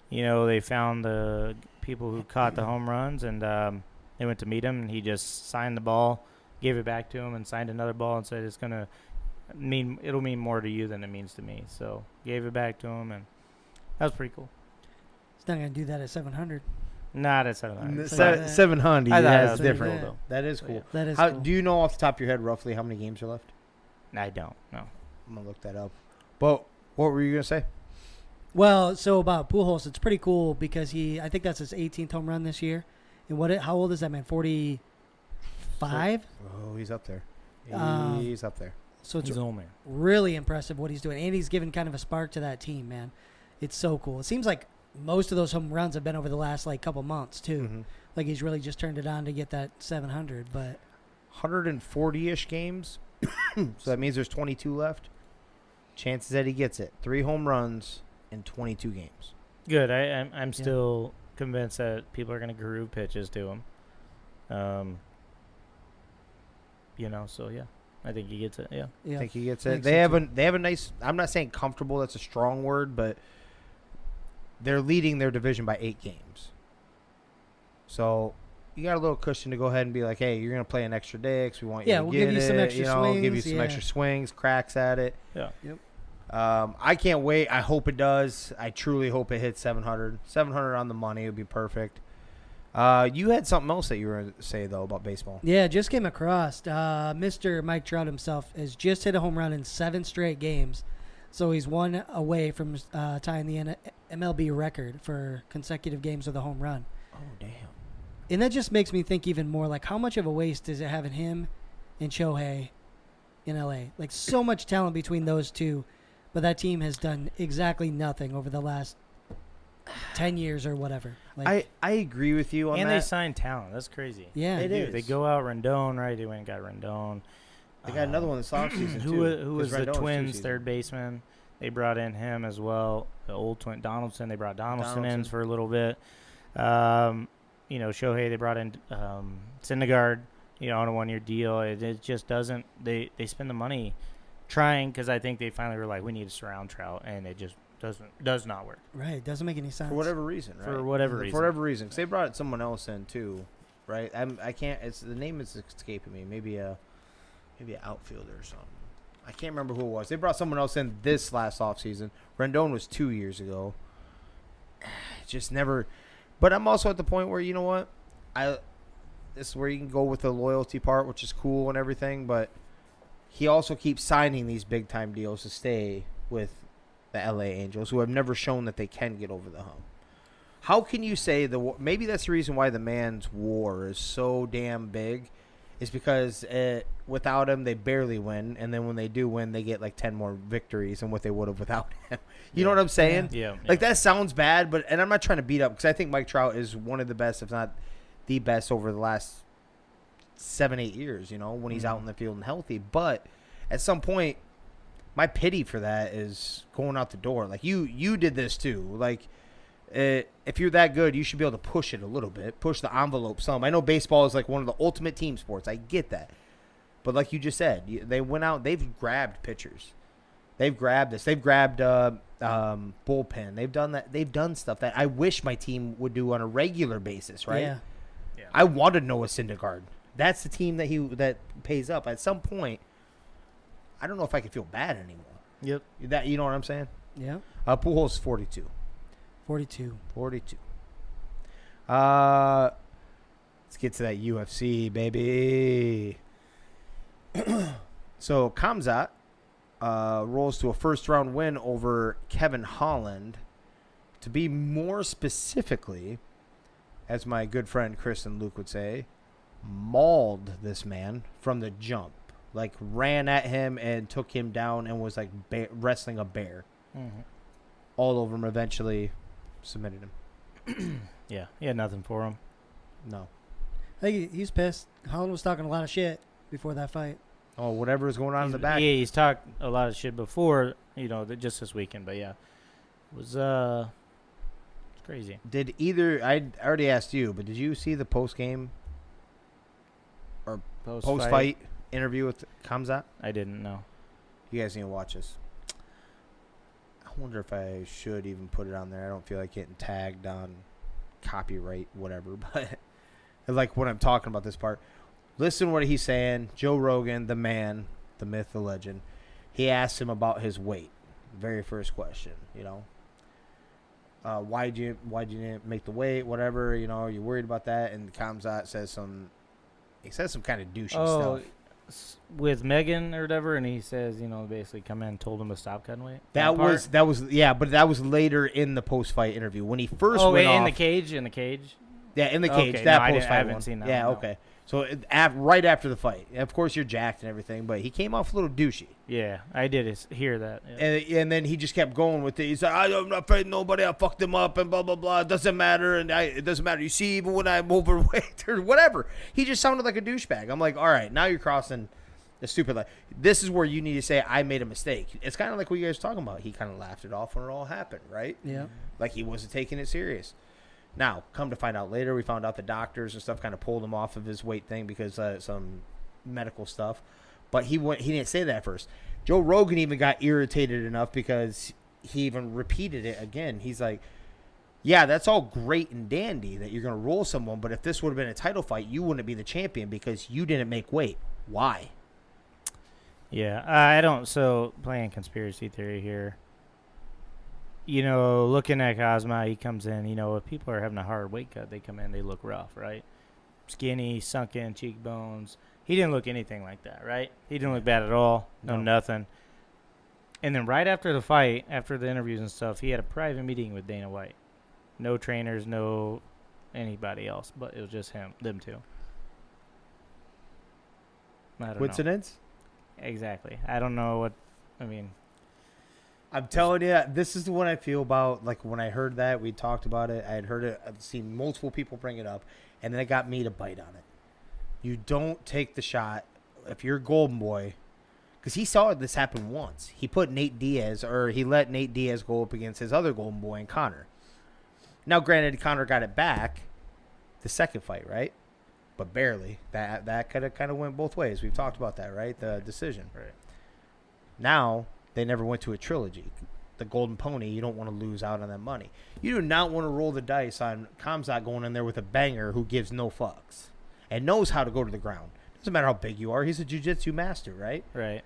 Speaker 4: They found the people who caught the home runs, and they went to meet him, and he just signed the ball, gave it back to him, and signed another ball and said it'll mean more to you than it means to me. So gave it back to him, and that was pretty cool.
Speaker 2: He's not going to do that at 700.
Speaker 4: Not at 700.
Speaker 3: 700.
Speaker 4: I thought
Speaker 3: That's
Speaker 4: that was
Speaker 3: different.
Speaker 2: cool, though.
Speaker 3: That is cool.
Speaker 2: That is
Speaker 3: How,
Speaker 2: cool.
Speaker 3: do you know off the top of your head roughly how many games are left?
Speaker 4: I don't. No.
Speaker 3: I'm going to look that up. But what were you going to say?
Speaker 2: Well, so about Pujols, it's pretty cool because I think that's his 18th home run this year. And how old is that man? 45?
Speaker 3: Oh, he's up there. He's up there.
Speaker 2: So it's
Speaker 4: He's an old man.
Speaker 2: really impressive what he's doing. And he's given kind of a spark to that team, man. It's so cool. It seems like most of those home runs have been over the last couple months too.
Speaker 3: Mm-hmm.
Speaker 2: Like he's really just turned it on to get that 700. But
Speaker 3: 140-ish games. So that means there's 22 left. Chances that he gets it. 3 home runs in 22 games.
Speaker 4: Good. I'm still convinced that people are going to groove pitches to him. So yeah, I think he gets it. Yeah.
Speaker 3: I think he gets
Speaker 2: I
Speaker 3: it.
Speaker 2: think so
Speaker 3: They have a nice. I'm not saying comfortable. That's a strong word, but they're leading their division by 8 games. So you got a little cushion to go ahead and be like, hey, you're going to play an extra day because we want you to
Speaker 2: we'll
Speaker 3: get
Speaker 2: give you
Speaker 3: it.
Speaker 2: some extra swings.
Speaker 3: Give you some extra swings, cracks at it.
Speaker 4: Yeah.
Speaker 2: Yep.
Speaker 3: I can't wait. I hope it does. I truly hope it hits 700. 700 on the money would be perfect. You had something else that you were going to say, though, about baseball.
Speaker 2: Yeah, just came across. Mr. Mike Trout himself has just hit a home run in 7 straight games. So he's one away from tying the MLB record for consecutive games with a home run.
Speaker 3: Oh, damn.
Speaker 2: And that just makes me think even more, like, how much of a waste is it having him and Shohei in L.A.? Like, so much talent between those two, but that team has done exactly nothing over the last 10 years or whatever. Like,
Speaker 3: I agree with you on
Speaker 4: And
Speaker 3: that.
Speaker 4: they signed talent. That's crazy.
Speaker 2: yeah.
Speaker 3: It is.
Speaker 4: They go out Rendon, right? They went and got Rendon.
Speaker 3: They got another one this offseason,
Speaker 4: Who
Speaker 3: too.
Speaker 4: who was
Speaker 3: 'cause
Speaker 4: the
Speaker 3: Rendon's
Speaker 4: Twins'
Speaker 3: two-season.
Speaker 4: third baseman? They brought in him as well. The old twin Donaldson. They brought Donaldson in
Speaker 3: Donaldson.
Speaker 4: for a little bit. Shohei. They brought in Syndergaard. On a 1-year deal. It just doesn't. They spend the money trying because I think they finally were like, we need to surround Trout, and it just does not work.
Speaker 2: Right. It doesn't make any sense.
Speaker 3: For whatever reason, right?
Speaker 4: For whatever reason.
Speaker 3: For whatever reason. Because they brought someone else in, too, right? I can't. The name is escaping me. Maybe an outfielder or something. I can't remember who it was. They brought someone else in this last offseason. Rendon was 2 years ago. Just never. But I'm also at the point where, you know what? This is where you can go with the loyalty part, which is cool and everything. But he also keeps signing these big-time deals to stay with the LA Angels, who have never shown that they can get over the hump. How can you say maybe that's the reason why the man's WAR is so damn big, is because without him they barely win, and then when they do win, they get like 10 more victories than what they would have without him. You know what I'm saying?
Speaker 4: Yeah.
Speaker 3: Like that sounds bad, and I'm not trying to beat up because I think Mike Trout is one of the best, if not the best, over the last 7-8 years. When he's out in the field and healthy, but at some point, my pity for that is going out the door. Like you did this too. Like if you're that good, you should be able to push it a little bit, push the envelope some. I know baseball is like one of the ultimate team sports. I get that, but like you just said, they went out. They've grabbed pitchers. They've grabbed this. They've grabbed bullpen. They've done that. They've done stuff that I wish my team would do on a regular basis. Right?
Speaker 2: Yeah.
Speaker 3: I wanted Noah Syndergaard. That's the team that pays up. At some point, I don't know if I can feel bad anymore.
Speaker 4: Yep.
Speaker 3: That you know what I'm saying?
Speaker 2: Yeah.
Speaker 3: Pujols 42.
Speaker 2: 42.
Speaker 3: 42. Let's get to that UFC, baby. So Khamzat rolls to a first-round win over Kevin Holland. To be more specifically, as my good friend Chris and Luke would say, mauled this man from the jump. Like, ran at him and took him down and was like wrestling a bear.
Speaker 4: Mm-hmm.
Speaker 3: All over him, eventually submitted him.
Speaker 4: Yeah, he had nothing for him.
Speaker 3: No.
Speaker 2: I think he's pissed. Holland was talking a lot of shit before that fight.
Speaker 3: Oh, whatever is going on in the back.
Speaker 4: Yeah, he's talked a lot of shit before, just this weekend. But yeah, it was it's crazy.
Speaker 3: Did either, I already asked you, but did you see the post-game or post-fight interview with Khamzat?
Speaker 4: I didn't know.
Speaker 3: You guys need to watch this. I wonder if I should even put it on there. I don't feel like getting tagged on copyright, whatever. But like when I'm talking about this part, listen to what he's saying. Joe Rogan, the man, the myth, the legend. He asked him about his weight. Very first question, why'd you didn't make the weight? Whatever, you're worried about that. And Khamzat says some kind of douchey stuff.
Speaker 4: With Megan or whatever, and he says, basically come in and told him to stop cutting weight.
Speaker 3: That was but that was later in the post-fight interview when he first went off.
Speaker 4: In the cage.
Speaker 3: Yeah, in the cage.
Speaker 4: Okay,
Speaker 3: that
Speaker 4: no,
Speaker 3: post-fight
Speaker 4: I haven't
Speaker 3: one.
Speaker 4: seen that.
Speaker 3: Yeah,
Speaker 4: one, no.
Speaker 3: okay. So right after the fight, of course you're jacked and everything, but he came off a little douchey.
Speaker 4: Yeah, I did hear that. Yeah.
Speaker 3: And then he just kept going with it. He said, I'm not afraid of nobody. I fucked him up and blah, blah, blah. It doesn't matter. And it doesn't matter. You see, even when I'm overweight or whatever. He just sounded like a douchebag. I'm like, all right, now you're crossing the stupid line. This is where you need to say, I made a mistake. It's kind of like what you guys were talking about. He kind of laughed it off when it all happened, right?
Speaker 2: Yeah.
Speaker 3: Like he wasn't taking it serious. Now, come to find out later, we found out the doctors and stuff kind of pulled him off of his weight thing because some medical stuff. But he didn't say that at first. Joe Rogan even got irritated enough because he even repeated it again. He's like, yeah, that's all great and dandy that you're going to roll someone, but if this would have been a title fight, you wouldn't be the champion because you didn't make weight. Why?
Speaker 4: Yeah, I don't. So, playing conspiracy theory here. Looking at Cosma, he comes in, if people are having a hard weight cut, they come in, they look rough, right? Skinny, sunken cheekbones. He didn't look anything like that, right? He didn't look bad at all. No, nothing. And then right after the fight, after the interviews and stuff, he had a private meeting with Dana White. No trainers, no anybody else, but it was just them two. I don't know.
Speaker 3: Coincidence?
Speaker 4: Exactly. I don't know what,
Speaker 3: I'm telling you, this is the one I feel about. Like when I heard that, we talked about it. I had heard it. I've seen multiple people bring it up, and then it got me to bite on it. You don't take the shot if you're Golden Boy, because he saw this happen once. He let Nate Diaz go up against his other Golden Boy and Conor. Now, granted, Conor got it back the second fight, right? But barely. That kind of went both ways. We've talked about that, right? The decision.
Speaker 4: Right.
Speaker 3: Now. They never went to a trilogy. The Golden Pony, you don't want to lose out on that money. You do not want to roll the dice on Khamzat going in there with a banger who gives no fucks and knows how to go to the ground. Doesn't matter how big you are. He's a jiu-jitsu master, right?
Speaker 4: Right.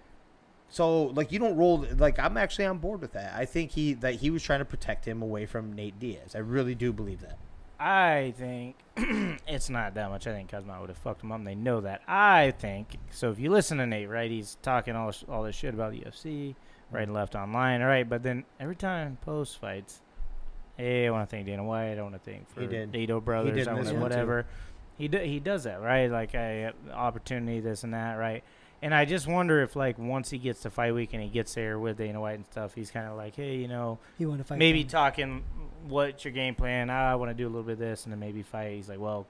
Speaker 3: So, you don't roll. I'm actually on board with that. I think he was trying to protect him away from Nate Diaz. I really do believe that.
Speaker 4: I think it's not that much. I think Cosmo would have fucked him up, and they know that. I think so. If you listen to Nate, right, he's talking all this shit about the UFC, right and left online, all right. But then every time post fights, hey, I want to thank Dana White. I want to thank for Dado Brothers. I want to whatever. He does that, right? Like opportunity, this and that, right? And I just wonder if, once he gets to fight week and he gets there with Dana White and stuff, he's kind of like, hey,
Speaker 2: he want to fight.
Speaker 4: Maybe talking, what's your game plan? I want to do a little bit of this, and then maybe fight. He's like, well,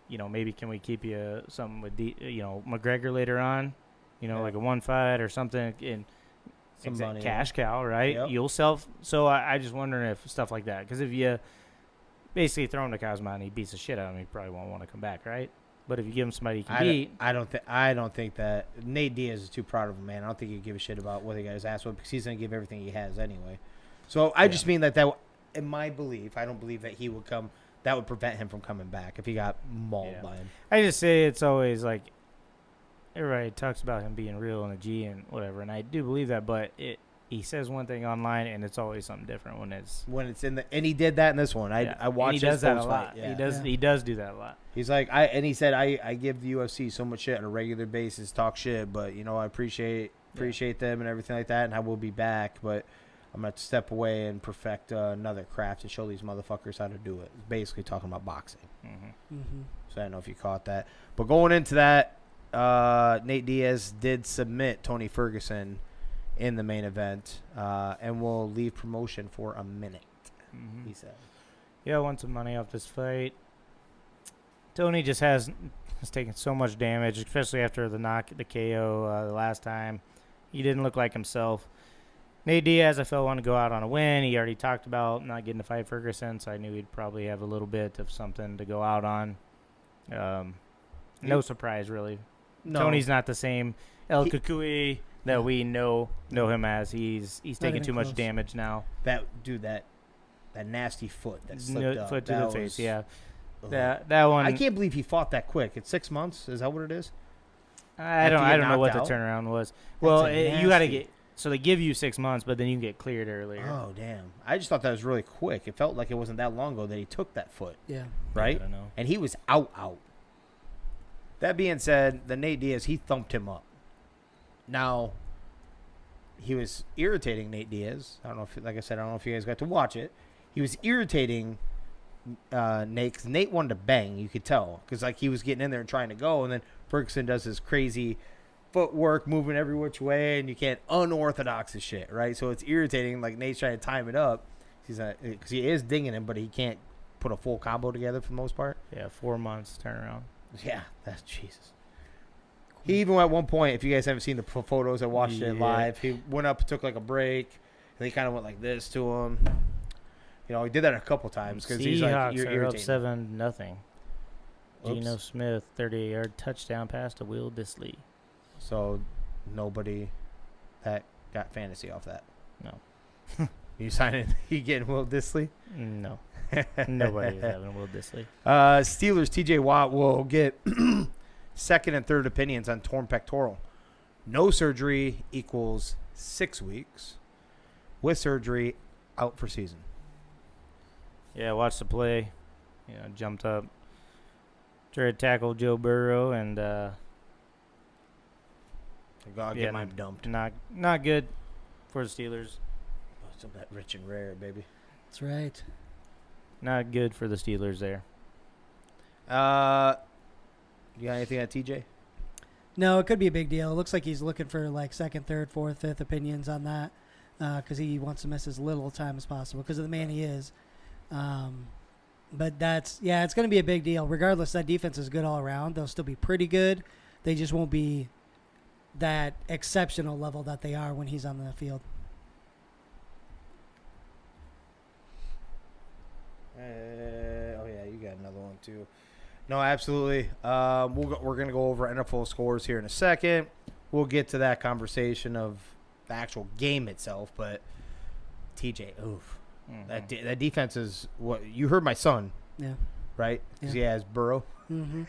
Speaker 4: maybe can we keep you something with McGregor later on, like a one fight or something, and
Speaker 3: some money,
Speaker 4: cash cow, right?
Speaker 3: Yep.
Speaker 4: You'll self. So I just wondering if stuff like that, because if you basically throw him to Cosmo and he beats the shit out of him, he probably won't want to come back, right? But if you give him somebody he can beat,
Speaker 3: I don't think that Nate Diaz is too proud of him, man. I don't think he'd give a shit about what he got his ass with because he's gonna give everything he has anyway. So I just mean that in my belief, I don't believe that he would come. That would prevent him from coming back if he got mauled by him.
Speaker 4: I just say it's always like everybody talks about him being real and a G and whatever, and I do believe that, but he says one thing online, and it's always something different when it's
Speaker 3: in the, and he did that in this one. I watched.
Speaker 4: He does that a lot.
Speaker 3: Fight. Yeah.
Speaker 4: He does do that a lot.
Speaker 3: He's like, he said, I give the UFC so much shit on a regular basis, talk shit, but I appreciate them and everything like that, and I will be back, but I'm gonna have to step away and perfect another craft and show these motherfuckers how to do it. Basically talking about boxing. So I don't know if you caught that, but going into that, Nate Diaz did submit Tony Ferguson in the main event, and will leave promotion for a minute. He said,
Speaker 4: "Yeah, I want some money off this fight." Tony just has taken so much damage, especially after the KO the last time. He didn't look like himself. Nate Diaz, I felt, wanted to go out on a win. He already talked about not getting to fight Ferguson, so I knew he'd probably have a little bit of something to go out on. No surprise, really.
Speaker 3: No.
Speaker 4: Tony's not the same El Kukui that we know him as. He's taking too much damage now.
Speaker 3: That nasty foot that slipped up.
Speaker 4: Foot to the face, yeah. That one.
Speaker 3: I can't believe he fought that quick. It's 6 months. Is that what it is?
Speaker 4: I don't know what the
Speaker 3: knocked out?
Speaker 4: turnaround was.
Speaker 3: That's
Speaker 4: Well,
Speaker 3: a
Speaker 4: you got to
Speaker 3: nasty-
Speaker 4: get. So they give you 6 months, but then you can get cleared earlier.
Speaker 3: Oh, damn. I just thought that was really quick. It felt like it wasn't that long ago that he took that foot.
Speaker 2: Yeah.
Speaker 3: Right?
Speaker 4: I don't know.
Speaker 3: And he was out. That being said, the Nate Diaz, he thumped him up. Now, he was irritating Nate Diaz. I don't know if, like I said, I don't know if you guys got to watch it. He was irritating Nate, because Nate wanted to bang. You could tell, because like he was getting in there and trying to go, and then Ferguson does his crazy footwork, moving every which way, and you can't unorthodox as shit, right? So it's irritating. Like Nate's trying to time it up. He's because he is dinging him, but he can't put a full combo together for the most part.
Speaker 4: Yeah, 4 months turnaround.
Speaker 3: Yeah, that's Jesus. He even at one point, if you guys haven't seen the photos, I watched it live. He went up, took like a break, and he kind of went like this to him. He did that a couple times because he's like, you're
Speaker 4: are up
Speaker 3: irritating.
Speaker 4: 7-0. Geno Smith 38-yard touchdown pass to Will Disley.
Speaker 3: So nobody that got fantasy off that.
Speaker 4: No.
Speaker 3: You signing? You getting Will Disley?
Speaker 4: No. Nobody's having Will Disley.
Speaker 3: Steelers TJ Watt will get second and third opinions on torn pectoral. No surgery equals 6 weeks. With surgery, out for season.
Speaker 4: Yeah, watched the play. Jumped up. Tried to tackle Joe Burrow, and
Speaker 3: God, get mine dumped.
Speaker 4: Not good for the Steelers.
Speaker 3: Some of that rich and rare, baby.
Speaker 2: That's right.
Speaker 4: Not good for the Steelers there.
Speaker 3: You got anything on TJ?
Speaker 2: No, it could be a big deal. It looks like he's looking for like second, third, fourth, fifth opinions on that because he wants to miss as little time as possible because of the man he is. But it's going to be a big deal. Regardless, that defense is good all around. They'll still be pretty good. They just won't be that exceptional level that they are when he's on the field.
Speaker 3: You got another one too. No, absolutely. We're gonna go over NFL scores here in a second. We'll get to that conversation of the actual game itself, but TJ, oof, that defense is what you heard. My son, right? Because he has Burrow.
Speaker 2: Mm-hmm.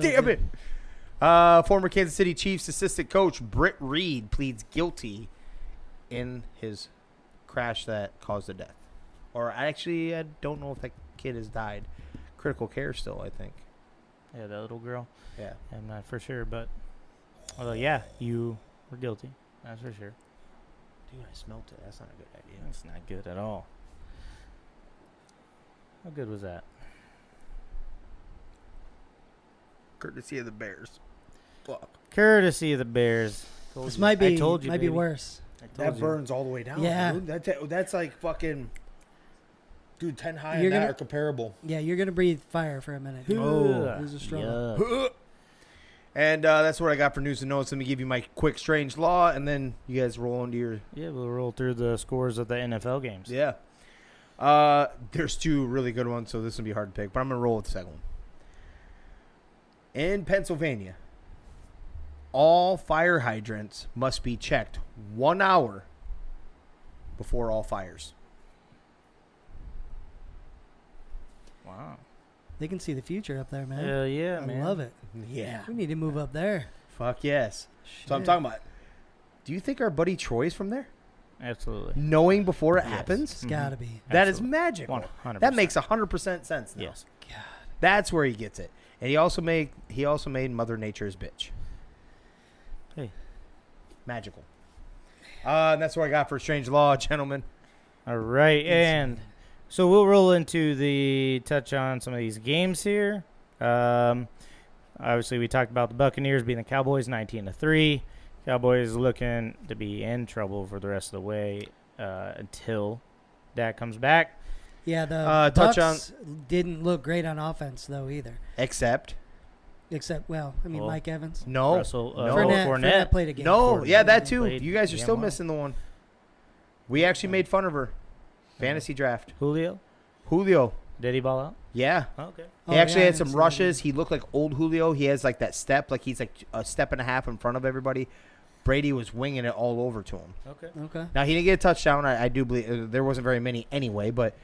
Speaker 3: Damn it. Former Kansas City Chiefs assistant coach Britt Reed pleads guilty in his crash that caused the death. Or I don't know if that kid has died. Critical care still, I think.
Speaker 4: Yeah, that little girl.
Speaker 3: Yeah.
Speaker 4: I'm not for sure, but yeah, you were guilty. That's for sure.
Speaker 3: Dude, I smelt it. That's not a good idea.
Speaker 4: That's not good at all. How good was that?
Speaker 3: Courtesy of the Bears. Fuck.
Speaker 4: Courtesy of the Bears.
Speaker 2: This might be
Speaker 4: baby.
Speaker 2: worse.
Speaker 3: That burns all the way down.
Speaker 2: Yeah.
Speaker 3: Dude. That's like fucking... Dude, 10 high
Speaker 2: You're
Speaker 3: and that
Speaker 2: gonna-
Speaker 3: are comparable.
Speaker 2: Yeah, you're going to breathe fire for a minute.
Speaker 3: Oh.
Speaker 2: It was a struggle.
Speaker 4: Yeah.
Speaker 3: And that's what I got for news and notes. Let me give you my quick strange law, and then you guys roll into your...
Speaker 4: Yeah, we'll roll through the scores of the NFL games.
Speaker 3: Yeah. There's two really good ones, so this will be hard to pick, but I'm going to roll with the second one. In Pennsylvania, all fire hydrants must be checked 1 hour before all fires.
Speaker 4: Wow.
Speaker 2: They can see the future up there, man.
Speaker 4: Hell yeah,
Speaker 2: I
Speaker 4: man.
Speaker 2: love it.
Speaker 3: Yeah.
Speaker 2: We need to move up there.
Speaker 3: Fuck yes. So I'm
Speaker 2: Shit.
Speaker 3: talking about. Do you think our buddy Troy's from there?
Speaker 4: Absolutely.
Speaker 3: Knowing before it
Speaker 4: Yes.
Speaker 3: happens?
Speaker 2: It's got to be.
Speaker 3: That is
Speaker 4: Absolutely.
Speaker 3: magical.
Speaker 4: 100%.
Speaker 3: That makes 100% sense now.
Speaker 4: Yes.
Speaker 2: God.
Speaker 3: That's where he gets it. And he also made Mother Nature's bitch.
Speaker 4: Hey.
Speaker 3: Magical. And that's what I got for Strange Law, gentlemen.
Speaker 4: All right, and so we'll roll into the touch on some of these games here. Obviously, we talked about the Buccaneers beating the Cowboys 19-3. Cowboys looking to be in trouble for the rest of the way until Dak comes back.
Speaker 2: Yeah, the
Speaker 3: touch
Speaker 2: Bucs didn't look great on offense, though, either.
Speaker 3: Except.
Speaker 2: Well,
Speaker 4: Well,
Speaker 2: Mike Evans.
Speaker 3: No.
Speaker 4: Russell,
Speaker 3: no.
Speaker 2: Fournette played a game.
Speaker 3: No.
Speaker 4: Fournette
Speaker 3: Yeah, that too.
Speaker 4: played
Speaker 3: You guys are
Speaker 4: damn
Speaker 3: still
Speaker 4: well.
Speaker 3: missing the one. We actually made fun of her. Fantasy draft.
Speaker 4: Julio,
Speaker 3: Julio.
Speaker 4: did he ball out?
Speaker 3: Yeah.
Speaker 4: Okay.
Speaker 2: Oh,
Speaker 3: He actually
Speaker 2: yeah, I
Speaker 3: had
Speaker 2: didn't
Speaker 3: some
Speaker 2: see that
Speaker 3: rushes.
Speaker 2: either.
Speaker 3: He looked like old Julio. He has like that step, like he's like a step and a half in front of everybody. Brady was winging it all over to him.
Speaker 4: Okay.
Speaker 2: Okay.
Speaker 3: Now he didn't get a touchdown. I do believe there wasn't very many anyway. But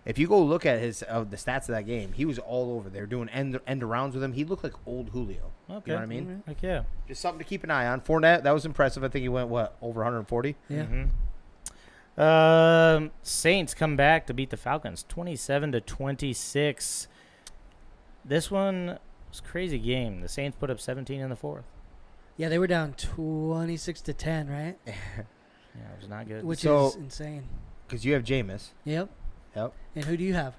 Speaker 3: if you go look at his the stats of that game, he was all over there doing end arounds with him. He looked like old Julio.
Speaker 4: Okay.
Speaker 3: You know what I mean?
Speaker 4: Heck yeah.
Speaker 3: Just something to keep an eye on. Fournette, that was impressive. I think he went over 140.
Speaker 2: Yeah.
Speaker 4: Saints come back to beat the Falcons 27-26. This one was a crazy game. The Saints put up 17 in the fourth.
Speaker 2: Yeah, they were down 26-10, right?
Speaker 4: Yeah, it was not good.
Speaker 2: Which
Speaker 3: So-
Speaker 2: is insane.
Speaker 3: Because you have Jameis.
Speaker 2: Yep.
Speaker 3: Yep.
Speaker 2: And who do you have?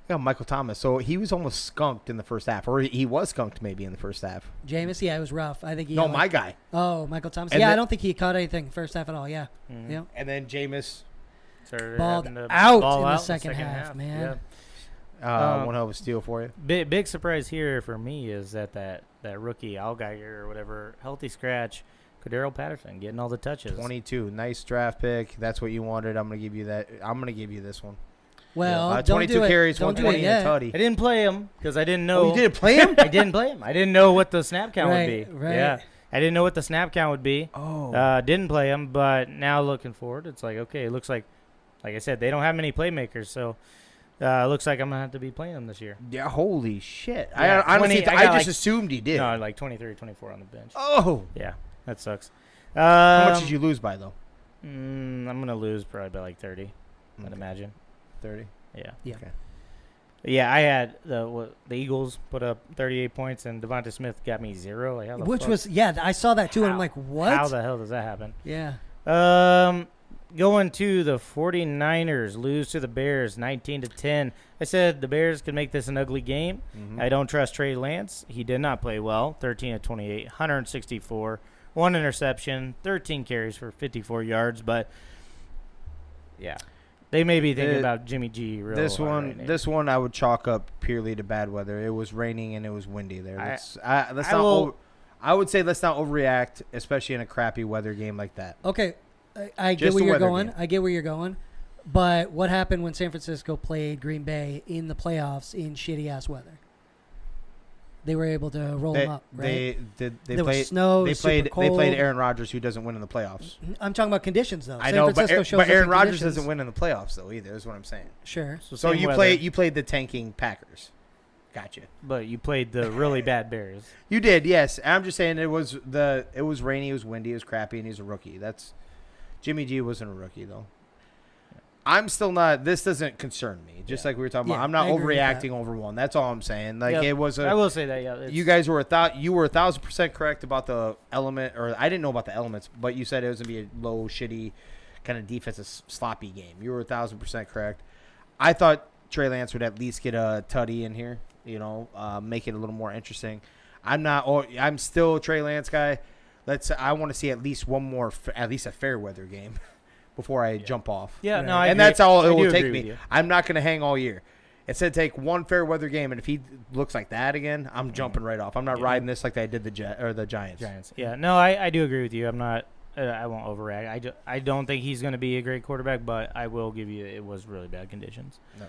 Speaker 3: I got Michael Thomas. So he was almost skunked in the first half, or he was skunked maybe in the first half.
Speaker 2: Jameis? Yeah, it was rough. I think he.
Speaker 3: No,
Speaker 2: had,
Speaker 3: my guy.
Speaker 2: Oh, Michael Thomas.
Speaker 3: And
Speaker 2: Yeah, I
Speaker 3: then-
Speaker 2: don't think he caught anything first half at all. Yeah.
Speaker 4: Mhm.
Speaker 2: Yeah.
Speaker 3: And then Jameis,
Speaker 4: Started
Speaker 2: Balled
Speaker 4: having to
Speaker 2: out
Speaker 4: ball
Speaker 2: in the
Speaker 4: out
Speaker 2: second half, man.
Speaker 4: Yeah.
Speaker 3: one hell of a steal for you.
Speaker 4: Big surprise here for me is that rookie Allgeier or whatever, healthy scratch, Cordero Patterson getting all the touches.
Speaker 3: 22, nice draft pick. That's what you wanted. I'm gonna give you that. I'm gonna give you this one.
Speaker 2: Well, don't
Speaker 3: 22
Speaker 2: do it.
Speaker 3: carries,
Speaker 2: Don't do it
Speaker 3: 120 and a
Speaker 2: yet.
Speaker 3: tutty.
Speaker 4: I didn't play him because I didn't know.
Speaker 3: Oh, you didn't play him?
Speaker 4: I didn't play him. I didn't know what the snap count would be.
Speaker 2: Right.
Speaker 4: Yeah, I didn't know what the snap count would be.
Speaker 3: Oh,
Speaker 4: Didn't play him, but now looking forward, it's like, okay, it looks like I said, they don't have many playmakers, so it looks like I'm going to have to be playing them this year.
Speaker 3: yeah. Holy shit!
Speaker 4: Yeah,
Speaker 3: I honestly,
Speaker 4: 20 I
Speaker 3: I
Speaker 4: got
Speaker 3: just
Speaker 4: like-
Speaker 3: assumed he did.
Speaker 4: No, like 23, 24 on the bench.
Speaker 3: Oh,
Speaker 4: Yeah, that sucks.
Speaker 3: how much did you lose by though?
Speaker 4: I'm going to lose probably by like 30, I'd
Speaker 3: Okay.
Speaker 4: imagine.
Speaker 3: 30.
Speaker 4: Yeah.
Speaker 2: Yeah.
Speaker 3: Okay.
Speaker 4: Yeah, I had the Eagles put up 38 points, and Devonta Smith got me 0. Like, how the
Speaker 2: Which
Speaker 4: fuck-
Speaker 2: was, yeah, I saw that too, and I'm
Speaker 4: How-
Speaker 2: like, what?
Speaker 4: How the hell does that happen?
Speaker 2: Yeah.
Speaker 4: Going to the 49ers, lose to the Bears 19-10. I said the Bears could make this an ugly game.
Speaker 3: Mhm.
Speaker 4: I don't trust Trey Lance. He did not play well. 13-28, 164, 1 interception, 13 carries for 54 yards. But yeah, they may be thinking about Jimmy G. Real
Speaker 3: This
Speaker 4: hard
Speaker 3: one,
Speaker 4: right now.
Speaker 3: this one, I would chalk up purely to bad weather. It was raining and it was windy there. I would say let's not overreact, especially in a crappy weather game like that.
Speaker 2: Okay, I get
Speaker 3: Just
Speaker 2: where
Speaker 3: the
Speaker 2: you're
Speaker 3: weather
Speaker 2: going.
Speaker 3: game.
Speaker 2: I get where you're going. But what happened when San Francisco played Green Bay in the playoffs in shitty-ass weather? They were able to roll them up, right?
Speaker 3: They
Speaker 2: There was
Speaker 3: played.
Speaker 2: snow.
Speaker 3: They
Speaker 2: it was super
Speaker 3: played. They
Speaker 2: cold.
Speaker 3: played Aaron Rodgers, who doesn't win in the playoffs.
Speaker 2: I'm talking about conditions, though.
Speaker 3: I
Speaker 2: San
Speaker 3: know, but,
Speaker 2: Francisco shows us
Speaker 3: Aaron
Speaker 2: the
Speaker 3: Rodgers
Speaker 2: conditions.
Speaker 3: doesn't win in the playoffs, though. Either is what I'm saying.
Speaker 2: Sure.
Speaker 3: So
Speaker 4: same weather,
Speaker 3: you played the tanking Packers. Gotcha.
Speaker 4: but you played the really bad Bears.
Speaker 3: You did, yes. I'm just saying it was rainy, it was windy, it was crappy, and he's a rookie. That's Jimmy G wasn't a rookie though. I'm still not. This doesn't concern me. Just like we were talking about,
Speaker 2: Yeah,
Speaker 3: I'm not
Speaker 2: I agree with
Speaker 3: overreacting over one. That's all I'm saying. Like
Speaker 4: Yep.
Speaker 3: it was
Speaker 4: I
Speaker 3: a.
Speaker 4: will say that. Yeah,
Speaker 3: You guys were 1,000% correct about the element, or I didn't know about the elements, but you said it was gonna be a low, shitty, kind of defensive sloppy game. You were 1,000% correct. I thought Trey Lance would at least get a tutty in here. Make it a little more interesting. I'm not. I'm still a Trey Lance guy. I want to see at least one more, at least a fair weather game, before I jump off.
Speaker 4: Yeah, no,
Speaker 2: Right.
Speaker 4: I
Speaker 3: And
Speaker 4: agree.
Speaker 3: that's all it
Speaker 4: I do
Speaker 3: will take
Speaker 4: agree
Speaker 3: me.
Speaker 4: with you.
Speaker 3: I'm not going to hang all year. It said take one fair weather game, and if he looks like that again, I'm jumping right off. I'm not
Speaker 4: Yeah.
Speaker 3: riding this like I did the Giants.
Speaker 4: Giants. Yeah, no, I do agree with you. I'm not. I won't overreact. I don't think he's going to be a great quarterback, but I will give you it was really bad conditions.
Speaker 3: No.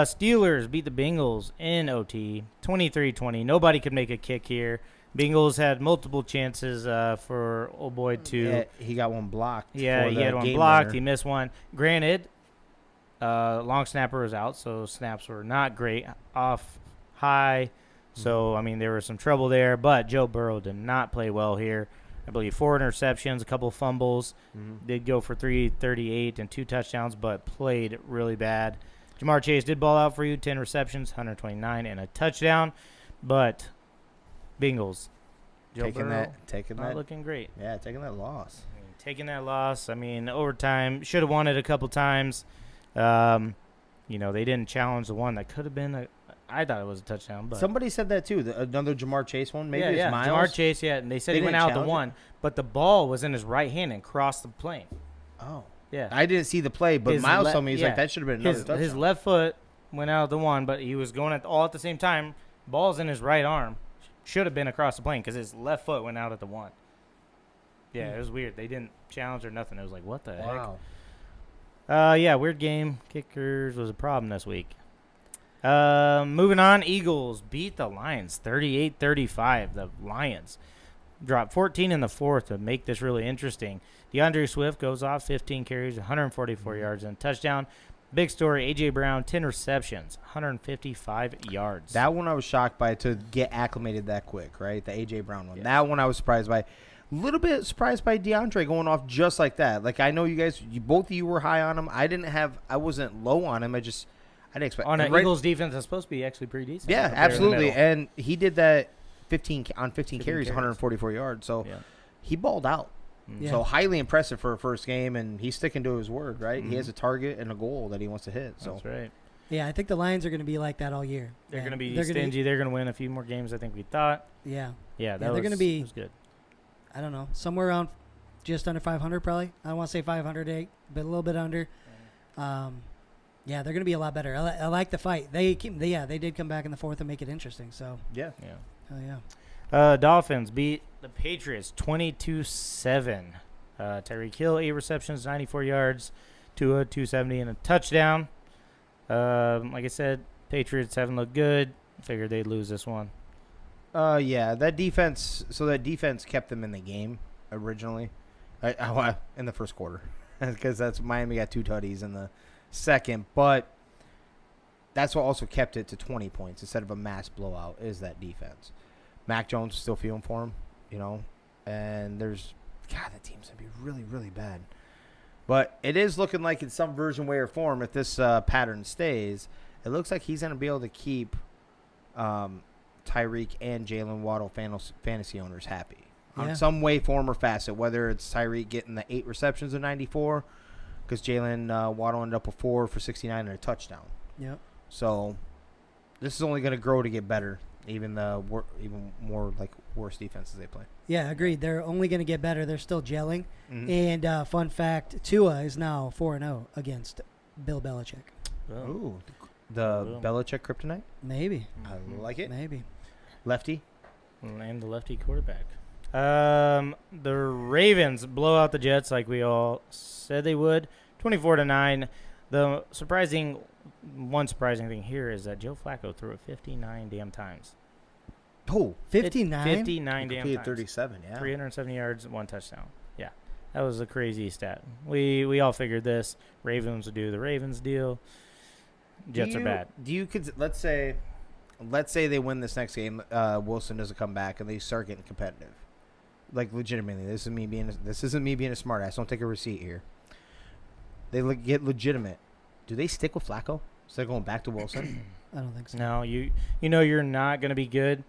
Speaker 4: Steelers beat the Bengals in OT, 23-20. Nobody could make a kick here. Bengals had multiple chances for old boy to.
Speaker 3: Yeah, he got one blocked.
Speaker 4: Yeah,
Speaker 3: for
Speaker 4: he
Speaker 3: the
Speaker 4: had one
Speaker 3: game
Speaker 4: blocked.
Speaker 3: winner.
Speaker 4: He missed one. Granted, long snapper was out, so snaps were not great off high. So, I mean, there was some trouble there. But Joe Burrow did not play well here. I believe 4 interceptions, a couple fumbles. Did go for 338 and 2 touchdowns, but played really bad. Jamar Chase did ball out for you, 10 receptions, 129, and a touchdown. But Bengals, Joe
Speaker 3: taking
Speaker 4: Burrow,
Speaker 3: that,
Speaker 4: not looking great.
Speaker 3: Yeah, taking that loss.
Speaker 4: Taking that loss. I mean, overtime, should have won it a couple times. You know, they didn't challenge the one that could have been I thought it was a touchdown. But
Speaker 3: Somebody said that too. Another Jamar Chase one. Maybe it's Miles.
Speaker 4: Jamar Chase, and they said
Speaker 3: They
Speaker 4: he went
Speaker 3: didn't
Speaker 4: out the
Speaker 3: challenge
Speaker 4: one, but the ball was in his right hand and crossed the plane.
Speaker 3: Oh.
Speaker 4: Yeah.
Speaker 3: I didn't see the play, but
Speaker 4: His
Speaker 3: Miles
Speaker 4: le-
Speaker 3: told me he's
Speaker 4: yeah.
Speaker 3: like that should have been another touchdown.
Speaker 4: His left foot went out the one, but he was going all at the same time. Ball's in his right arm. Should have been across the plane because his left foot went out at the one. Yeah, it was weird. They didn't challenge or nothing. It was like, what the
Speaker 3: Wow.
Speaker 4: heck? Yeah, weird game. Kickers was a problem this week. Moving on, Eagles beat the Lions 38-35. The Lions dropped 14 in the fourth to make this really interesting. DeAndre Swift goes off 15 carries, 144 yards, and a touchdown. Big story, A.J. Brown, 10 receptions, 155 yards.
Speaker 3: That one I was shocked by to get acclimated that quick, right? The A.J. Brown one.
Speaker 4: Yes.
Speaker 3: That one I was surprised by. A little bit surprised by DeAndre going off just like that. Like, I know you guys, both of you were high on him. I wasn't low on him. I didn't expect.
Speaker 4: On an
Speaker 3: right-
Speaker 4: Eagles defense that's supposed to be actually pretty decent.
Speaker 3: Yeah,
Speaker 4: Up there in the
Speaker 3: absolutely.
Speaker 4: middle.
Speaker 3: And he did that 15 carries,
Speaker 4: carries.
Speaker 3: 144 yards. So
Speaker 4: Yeah.
Speaker 3: he balled out.
Speaker 2: Yeah.
Speaker 3: So highly impressive for a first game, and he's sticking to his word, right? He has a target and a goal that he wants to hit. So
Speaker 4: That's right.
Speaker 2: Yeah, I think the Lions are going to be like that all year.
Speaker 4: They're
Speaker 2: Yeah.
Speaker 4: going to be
Speaker 2: They're
Speaker 4: stingy. They're going to win a few more games, I think we thought.
Speaker 2: Yeah.
Speaker 4: Yeah,
Speaker 2: they're gonna be-
Speaker 4: it was good.
Speaker 2: I don't know, somewhere around just under 500 probably. I don't want to say 508, but a little bit under. Yeah, they're going to be a lot better. I like the fight. They did come back in the fourth and make it interesting. So,
Speaker 3: yeah.
Speaker 4: Yeah.
Speaker 2: hell yeah.
Speaker 4: Dolphins beat the Patriots 22-7. Tyreek Hill, 8 receptions, 94 yards, 270, and a touchdown. Like I said, Patriots haven't looked good. Figured they'd lose this one.
Speaker 3: Yeah, that defense kept them in the game originally, in the first quarter, because that's Miami got 2 tutties in the second, but that's what also kept it to 20 points instead of a mass blowout is that defense. Mac Jones is still feeling for him, and the team's going to be really, really bad. But it is looking like in some version, way, or form, if this pattern stays, it looks like he's going to be able to keep Tyreek and Jalen Waddle fantasy owners happy.
Speaker 2: Yeah.
Speaker 3: On some way, form, or facet, whether it's Tyreek getting the 8 receptions of 94, because Jalen Waddle ended up with 4 for 69 and a touchdown.
Speaker 2: Yep.
Speaker 3: So this is only going to grow to get better, even more like worse defenses they play.
Speaker 2: Yeah, agreed. They're only going to get better. They're still gelling.
Speaker 3: Mhm.
Speaker 2: And fun fact, Tua is now 4-0 against Bill Belichick.
Speaker 4: Oh.
Speaker 3: Ooh, the
Speaker 4: Boom.
Speaker 3: Belichick kryptonite.
Speaker 2: Maybe.
Speaker 3: I like it.
Speaker 2: Maybe.
Speaker 3: Lefty.
Speaker 4: And the lefty quarterback. The Ravens blow out the Jets like we all said they would, 24-9. The surprising thing here is that Joe Flacco threw it 59 damn times.
Speaker 3: Oh,
Speaker 2: 59?
Speaker 4: 59 damn
Speaker 3: completed
Speaker 4: times.
Speaker 3: 37. Yeah.
Speaker 4: 370 yards, 1 touchdown. Yeah, that was a crazy stat. We all figured this. Ravens would do the Ravens deal. Jets are bad.
Speaker 3: Let's say they win this next game. Wilson doesn't come back and they start getting competitive. Like legitimately, this isn't me being a smartass. Don't take a receipt here. They get legitimate. Do they stick with Flacco instead of going back to Wilson?
Speaker 2: I don't think so.
Speaker 4: No, you know you're not going to be good.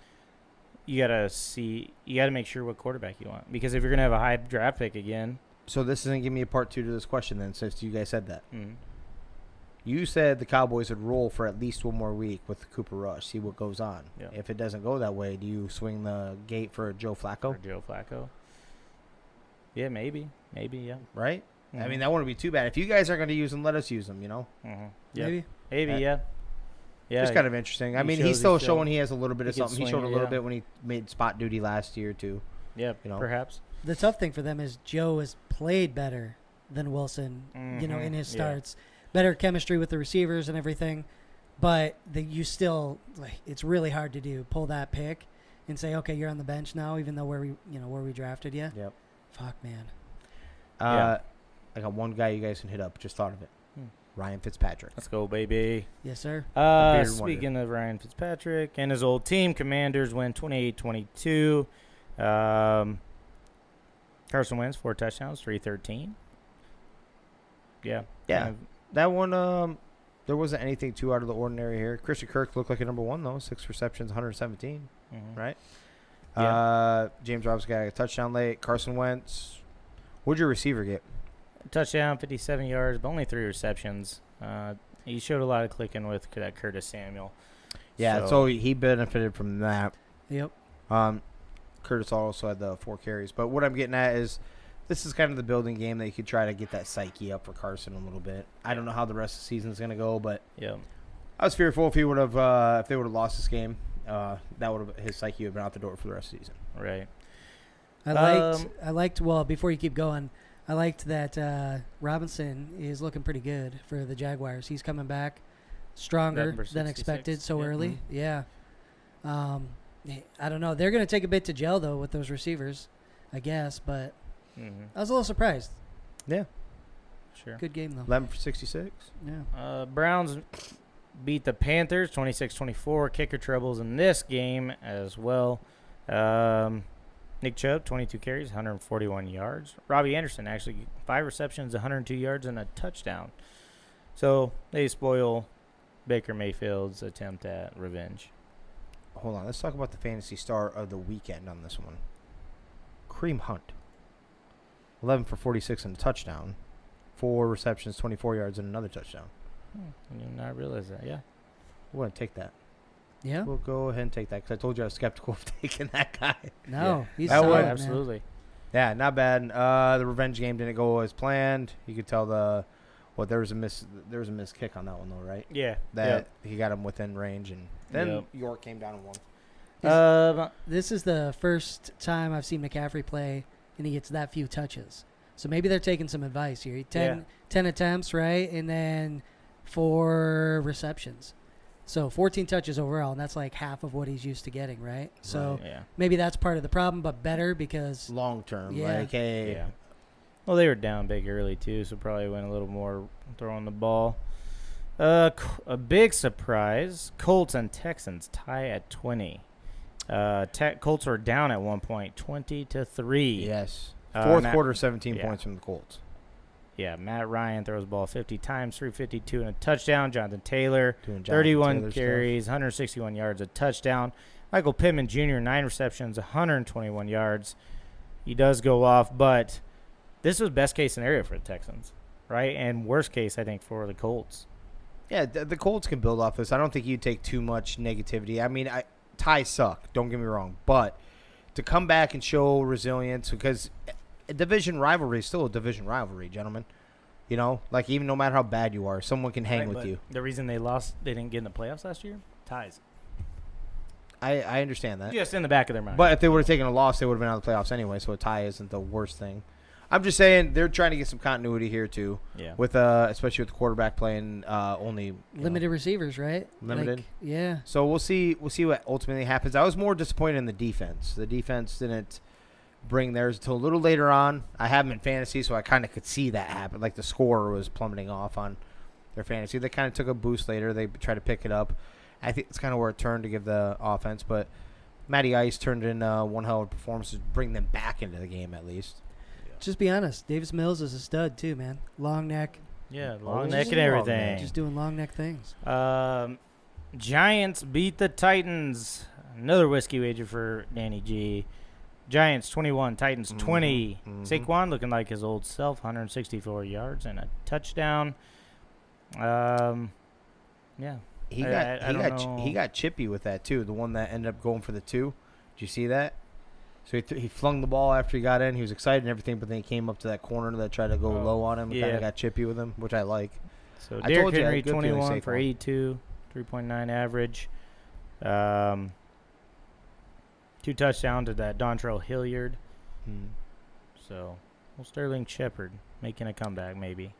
Speaker 4: You got to make sure what quarterback you want, because if you're going to have a high draft pick again.
Speaker 3: So this isn't giving me a part 2 to this question then, since you guys said that.
Speaker 4: Mm,
Speaker 3: You said the Cowboys would roll for at least one more week with Cooper Rush, see what goes on.
Speaker 4: Yeah.
Speaker 3: If it doesn't go that way, do you swing the gate for Joe Flacco?
Speaker 4: or Joe Flacco. Yeah, maybe, yeah.
Speaker 3: Right? I
Speaker 4: Mhm.
Speaker 3: mean, that wouldn't be too bad. If you guys are going to use them, let us use them,
Speaker 4: Yeah.
Speaker 2: Maybe.
Speaker 4: Maybe,
Speaker 3: Uh,
Speaker 4: yeah. Yeah.
Speaker 3: It's kind of interesting. I
Speaker 4: he
Speaker 3: mean,
Speaker 4: shows
Speaker 3: he's still
Speaker 4: he's still-
Speaker 3: showing he has a little bit of
Speaker 4: he can
Speaker 3: something. He
Speaker 4: swing
Speaker 3: showed a
Speaker 4: it,
Speaker 3: little
Speaker 4: yeah.
Speaker 3: bit when he made spot duty last year, too.
Speaker 4: Yeah,
Speaker 3: you know.
Speaker 4: perhaps.
Speaker 2: The tough thing for them is Joe has played better than Wilson, in
Speaker 4: Mhm,
Speaker 2: his
Speaker 4: yeah.
Speaker 2: starts. Better chemistry with the receivers and everything. But you still, it's really hard to do. Pull that pick and say, okay, you're on the bench now, even though where we drafted you.
Speaker 3: Yep.
Speaker 2: Fuck, man.
Speaker 3: I got one guy you guys can hit up. Just thought of it. Ryan Fitzpatrick.
Speaker 4: Let's go, baby.
Speaker 2: Yes, sir.
Speaker 3: bearded
Speaker 4: Speaking of Ryan Fitzpatrick and his old team, Commanders win 28-22. Carson Wentz, 4 touchdowns, 313. Yeah.
Speaker 3: Yeah.
Speaker 4: kind of-
Speaker 3: That one, there wasn't anything too out of the ordinary here. Christian Kirk looked like a number one, though. 6 receptions, 117, right?
Speaker 4: Yeah.
Speaker 3: James Robinson got a touchdown late. Carson Wentz. What'd your receiver get?
Speaker 4: Touchdown, 57 yards, but only 3 receptions. He showed a lot of clicking with that Curtis Samuel.
Speaker 3: Yeah, so he benefited from that.
Speaker 2: Yep.
Speaker 3: Curtis also had the 4 carries. But what I'm getting at is this is kind of the building game that you could try to get that psyche up for Carson a little bit. I don't know how the rest of the season is going to go, but
Speaker 4: yeah.
Speaker 3: I was fearful if he would have if they would have lost this game, that would have his psyche would have been out the door for the rest of the season.
Speaker 4: Right.
Speaker 2: I liked. Well, before you keep going, I liked that Robinson is looking pretty good for the Jaguars. He's coming back stronger
Speaker 4: Number
Speaker 2: than
Speaker 4: 66.
Speaker 2: expected so
Speaker 4: Yeah.
Speaker 2: early. Yeah. I don't know. They're going to take a bit to gel though with those receivers, I guess. But I was a little surprised.
Speaker 3: Yeah.
Speaker 4: Sure.
Speaker 2: Good game though.
Speaker 3: 11 for 66.
Speaker 2: Yeah.
Speaker 4: Browns beat the Panthers 26-24. Kicker troubles in this game as well. Nick Chubb, 22 carries, 141 yards. Robbie Anderson, actually 5 receptions, 102 yards, and a touchdown. So they spoil Baker Mayfield's attempt at revenge.
Speaker 3: Hold on. Let's talk about the fantasy star of the weekend on this one. Kareem Hunt. 11 for 46 and a touchdown. 4 receptions, 24 yards, and another touchdown.
Speaker 4: I did not realize that, yeah.
Speaker 3: We're going to take that.
Speaker 2: Yeah.
Speaker 3: We'll go ahead and take that because I told you I was skeptical of taking that guy.
Speaker 2: No, he's
Speaker 3: That
Speaker 2: solid,
Speaker 3: would-
Speaker 2: man.
Speaker 4: Absolutely.
Speaker 3: Yeah, not bad. The revenge game didn't go as planned. You could tell there was a missed kick on that one though, right?
Speaker 4: Yeah.
Speaker 3: That he got him within range, and then
Speaker 4: Yep.
Speaker 3: York came down and won.
Speaker 2: This is the first time I've seen McCaffrey play, and he gets that few touches. So maybe they're taking some advice here. 10 attempts, right? And then 4 receptions. So 14 touches overall, and that's like half of what he's used to getting, right? So
Speaker 4: yeah.
Speaker 2: maybe that's part of the problem, but better because
Speaker 3: Long term,
Speaker 2: Yeah.
Speaker 3: like hey,
Speaker 4: Yeah. Well, they were down big early, too, so probably went a little more throwing the ball. A big surprise, Colts and Texans tie at 20. Colts were down at one point, 20-3.
Speaker 3: yes. Fourth
Speaker 4: Matt-
Speaker 3: quarter, 17
Speaker 4: yeah.
Speaker 3: points from the Colts.
Speaker 4: Yeah, Matt Ryan throws the ball 50 times, 352 and a touchdown. Jonathan Taylor,
Speaker 3: Doing Jonathan
Speaker 4: 31
Speaker 3: Taylor
Speaker 4: carries, 161 yards, a touchdown. Michael Pittman Jr., 9 receptions, 121 yards. He does go off, but this was best case scenario for the Texans, right? And worst case, I think, for the Colts.
Speaker 3: Yeah, the Colts can build off this. I don't think you'd take too much negativity. I mean, ties suck. Don't get me wrong, but to come back and show resilience because a division rivalry is still a division rivalry, gentlemen. You know, like even no matter how bad you are, someone can hang with you.
Speaker 4: The reason they lost, they didn't get in the playoffs last year? Ties.
Speaker 3: I understand that.
Speaker 4: Just in the back of their mind.
Speaker 3: But if they would have taken a loss, they would have been out of the playoffs anyway, so a tie isn't the worst thing. I'm just saying they're trying to get some continuity here too,
Speaker 4: yeah.
Speaker 3: with especially with the quarterback playing only
Speaker 2: limited receivers, right?
Speaker 3: Limited.
Speaker 2: Like, yeah.
Speaker 3: So we'll see what ultimately happens. I was more disappointed in the defense. The defense didn't bring theirs until a little later on. I have them in fantasy, so I kind of could see that happen. Like the score was plummeting off on their fantasy. They kind of took a boost later. They tried to pick it up. I think it's kind of where it turned to give the offense, but Matty Ice turned in one hell of a performance to bring them back into the game at least.
Speaker 2: Just be honest. Davis Mills is a stud too, man. Long neck.
Speaker 4: Yeah,
Speaker 3: Oh,
Speaker 4: long
Speaker 3: just
Speaker 4: neck and
Speaker 3: long
Speaker 4: everything.
Speaker 3: neck.
Speaker 2: Just doing long neck things.
Speaker 4: Giants beat the Titans. Another whiskey wager for Danny G. Giants 21, Titans 20. Saquon looking like his old self, 164 yards and a touchdown. Yeah.
Speaker 3: He
Speaker 4: I don't know.
Speaker 3: he got chippy with that too. The one that ended up going for the 2. Did you see that? So he flung the ball after he got in. He was excited and everything, but then he came up to that corner that tried to go low on him and kind
Speaker 4: yeah.
Speaker 3: of got chippy with him, which I like.
Speaker 4: So
Speaker 3: I
Speaker 4: Derrick
Speaker 3: told you I had
Speaker 4: Henry
Speaker 3: good feelings
Speaker 4: 21 for
Speaker 3: Saquon.
Speaker 4: 82, 3.9 average. 2 touchdowns to that Dontrell Hilliard. So, well, Sterling Shepard making a comeback maybe.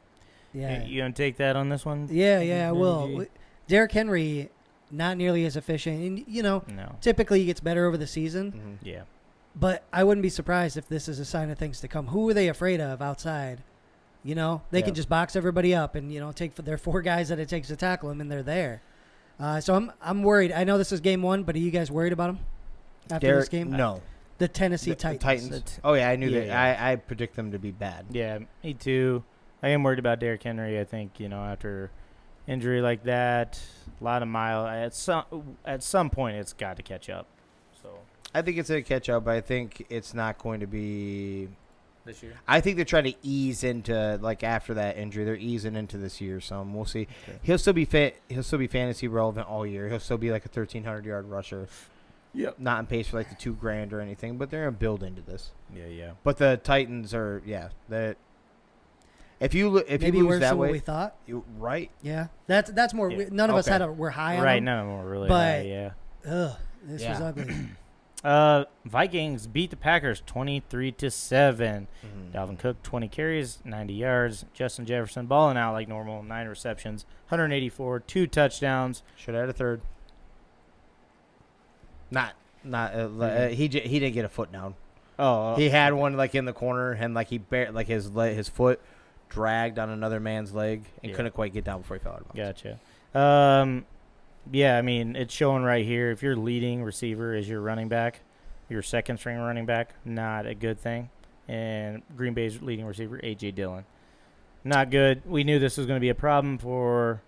Speaker 2: Yeah.
Speaker 4: You gonna take that on this one?
Speaker 2: Yeah, I
Speaker 4: Danny
Speaker 2: will.
Speaker 4: G?
Speaker 2: Derrick Henry, not nearly as efficient. And,
Speaker 4: No.
Speaker 2: typically he gets better over the season.
Speaker 4: Yeah.
Speaker 2: But I wouldn't be surprised if this is a sign of things to come. Who are they afraid of outside You know, they can
Speaker 3: Yeah.
Speaker 2: just box everybody up and, you know, take for their 4 guys that it takes to tackle them, and they're there. So I'm worried. I know this is game 1, but are you guys worried about them after this game?
Speaker 3: No.
Speaker 2: The Tennessee
Speaker 3: The
Speaker 2: Titans.
Speaker 3: Oh, yeah, I knew
Speaker 4: Yeah,
Speaker 3: that.
Speaker 4: yeah.
Speaker 3: I predict them to be bad.
Speaker 4: Yeah, me too. I am worried about Derrick Henry. I think, you know, after injury like that, a lot of at some point it's got to catch up. So
Speaker 3: I think it's going to catch up, but I think it's not going to be
Speaker 4: this year.
Speaker 3: I think they're trying to ease into, like, after that injury, they're easing into this year. So we'll see.
Speaker 4: Okay.
Speaker 3: He'll still be He'll still be fantasy relevant all year. He'll still be like a 1,300-yard rusher.
Speaker 4: Yep.
Speaker 3: Not on pace for like the $2,000 or anything, but they're gonna build into this.
Speaker 4: Yeah.
Speaker 3: But the Titans are, that. If you
Speaker 2: Maybe
Speaker 3: lose
Speaker 2: worse
Speaker 3: that
Speaker 2: than what
Speaker 3: way,
Speaker 2: we thought.
Speaker 3: right?
Speaker 2: Yeah, that's more.
Speaker 4: Yeah.
Speaker 2: None of us
Speaker 3: Okay.
Speaker 2: were high on
Speaker 4: Right,
Speaker 2: them.
Speaker 4: none of them were really
Speaker 2: But-
Speaker 4: high, yeah.
Speaker 2: Ugh, this was
Speaker 3: Yeah.
Speaker 2: ugly.
Speaker 4: Vikings beat the Packers 23-7.
Speaker 3: Mhm.
Speaker 4: Dalvin Cook 20 carries, 90 yards. Justin Jefferson balling out like normal, 9 receptions, 184, 2 touchdowns.
Speaker 3: Should have had a third. He didn't get a foot down.
Speaker 4: Oh,
Speaker 3: He had one like in the corner, and like his foot dragged on another man's leg and
Speaker 4: Yeah.
Speaker 3: couldn't quite get down before he fell out of bounds.
Speaker 4: gotcha. Yeah, I mean, it's showing right here. If your leading receiver is your running back, your second string running back, not a good thing. And Green Bay's leading receiver, A.J. Dillon, not good. We knew this was going to be a problem for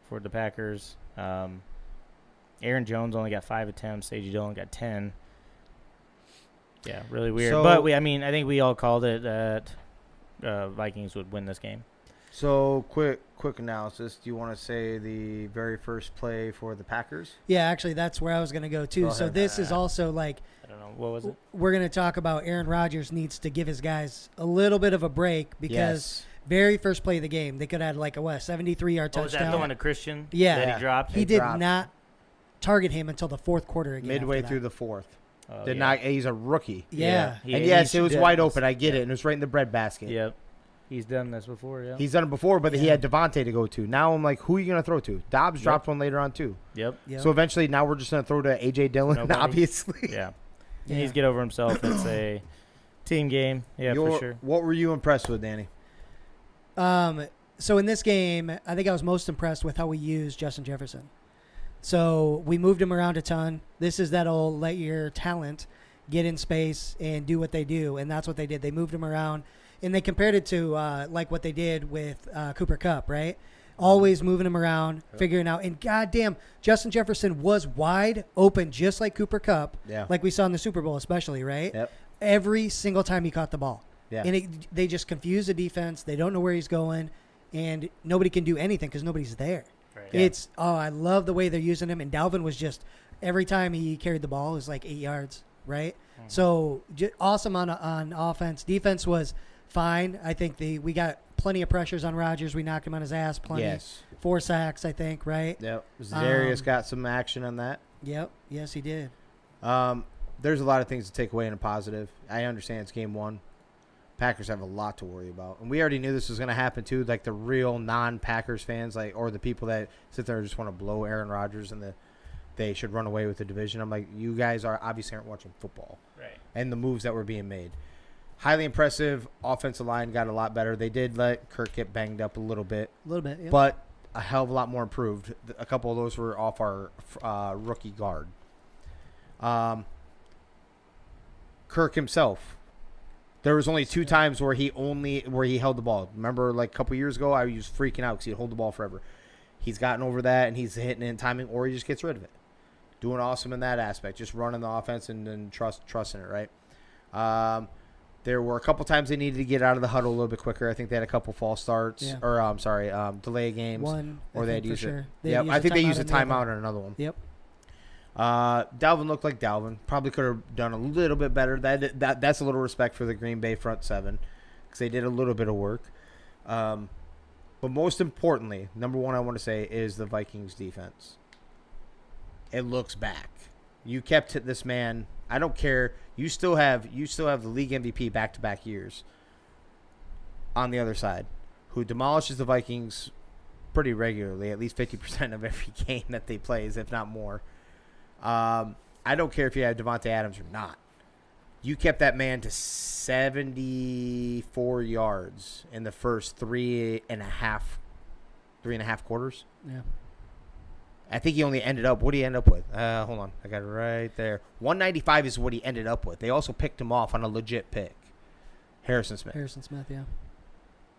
Speaker 4: the Packers. Aaron Jones only got 5 attempts. A.J. Dillon got 10. Yeah, really weird.
Speaker 3: So-
Speaker 4: But I think we all called it that Vikings would win this game.
Speaker 3: So quick analysis. Do you want to say the very first play for the Packers?
Speaker 2: Yeah, actually, that's where I was going to go too.
Speaker 3: Go
Speaker 2: So
Speaker 3: ahead.
Speaker 2: this is also like
Speaker 4: I don't know. What was it?
Speaker 2: we're going to talk about Aaron Rodgers needs to give his guys a little bit of a break because
Speaker 3: Yes.
Speaker 2: very first play of the game they could have had like a 73-yard
Speaker 4: Oh, was
Speaker 2: touchdown.
Speaker 4: that the one to Christian?
Speaker 2: Yeah.
Speaker 4: That
Speaker 3: Yeah.
Speaker 4: he dropped?
Speaker 2: He
Speaker 3: They
Speaker 2: did
Speaker 3: dropped.
Speaker 2: not target him until the fourth quarter again.
Speaker 3: Midway
Speaker 2: after
Speaker 3: through
Speaker 2: that.
Speaker 3: the fourth.
Speaker 4: Oh,
Speaker 3: Did
Speaker 4: yeah.
Speaker 3: not. He's a rookie.
Speaker 2: Yeah.
Speaker 4: He-
Speaker 3: And
Speaker 4: he
Speaker 3: yes, it
Speaker 4: should
Speaker 3: was
Speaker 4: do
Speaker 3: wide
Speaker 4: this.
Speaker 3: open. I get it. And it was right in the breadbasket.
Speaker 4: Yep. He's done this before, yeah.
Speaker 3: He's done it before, but he
Speaker 2: Yeah.
Speaker 3: had Devontae to go to. Now I'm like, who are you going to throw to? Dobbs
Speaker 4: Yep.
Speaker 3: dropped one later on, too.
Speaker 4: Yep.
Speaker 2: Yeah.
Speaker 3: So eventually, now we're just going to throw to A.J. Dillon,
Speaker 4: Nobody.
Speaker 3: obviously.
Speaker 4: Yeah. He
Speaker 2: Yeah.
Speaker 4: needs to get over himself. It's a team game. Yeah, for sure.
Speaker 3: What were you impressed with, Danny?
Speaker 2: So in this game, I think I was most impressed with how we used Justin Jefferson. So we moved him around a ton. This is that old let your talent get in space and do what they do, and that's what they did. They moved him around, and they compared it to like what they did with Cooper Kupp, right? Always moving him around, figuring out. And goddamn, Justin Jefferson was wide open, just like Cooper Kupp,
Speaker 3: Yeah.
Speaker 2: like we saw in the Super Bowl, especially, right?
Speaker 3: Yep.
Speaker 2: Every single time he caught the ball.
Speaker 3: Yeah.
Speaker 2: And they just confuse the defense. They don't know where he's going, and nobody can do anything because nobody's there.
Speaker 4: Right.
Speaker 2: I love the way they're using him. And Dalvin was just every time he carried the ball it was like 8 yards, right?
Speaker 4: Mhm.
Speaker 2: So awesome on offense. Defense was fine. I think we got plenty of pressures on Rodgers. We knocked him on his ass plenty.
Speaker 3: Yes.
Speaker 2: 4 sacks, I think, right?
Speaker 3: Yep. Zarius
Speaker 2: Um,
Speaker 3: got some action on that.
Speaker 2: Yep. Yes, he did.
Speaker 3: There's a lot of things to take away in a positive. I understand it's game 1. Packers have a lot to worry about. And we already knew this was going to happen, too. Like, the real non-Packers fans, like, or the people that sit there and just want to blow Aaron Rodgers and they should run away with the division. I'm like, you guys obviously aren't watching football.
Speaker 4: Right.
Speaker 3: And the moves that were being made. Highly impressive. Offensive line got a lot better. They did let Kirk get banged up a little bit,
Speaker 2: A little bit. Yep.
Speaker 3: but a hell of a lot more improved. A couple of those were off our rookie guard. Kirk himself. There was only 2 times where he held the ball. Remember, like a couple years ago, I was freaking out because he'd hold the ball forever. He's gotten over that, and he's hitting it in timing, or he just gets rid of it. Doing awesome in that aspect, just running the offense and trusting it, right? There were a couple times they needed to get out of the huddle a little bit quicker. I think they had a couple false starts,
Speaker 2: Yeah.
Speaker 3: or delay games.
Speaker 2: One,
Speaker 3: or
Speaker 2: I
Speaker 3: they
Speaker 2: think
Speaker 3: had used
Speaker 2: for
Speaker 3: it.
Speaker 2: sure. They
Speaker 3: Yep,
Speaker 2: used
Speaker 3: I think they used a
Speaker 2: in the other
Speaker 3: timeout
Speaker 2: one.
Speaker 3: on another one.
Speaker 2: Yep.
Speaker 3: Dalvin looked like Dalvin. Probably could have done a little bit better. That's a little respect for the Green Bay front 7 because they did a little bit of work. But most importantly, number 1 I want to say is the Vikings defense. It looks back. You kept this man. I don't care. You still have the league MVP back-to-back years on the other side, who demolishes the Vikings pretty regularly, at least 50% of every game that they plays, if not more. I don't care if you have Devontae Adams or not. You kept that man to 74 yards in the first three and a half quarters.
Speaker 2: Yeah.
Speaker 3: I think he only ended up. What did he end up with? Hold on, I got it right there. 195 is what he ended up with. They also picked him off on a legit pick. Harrison Smith.
Speaker 2: Yeah.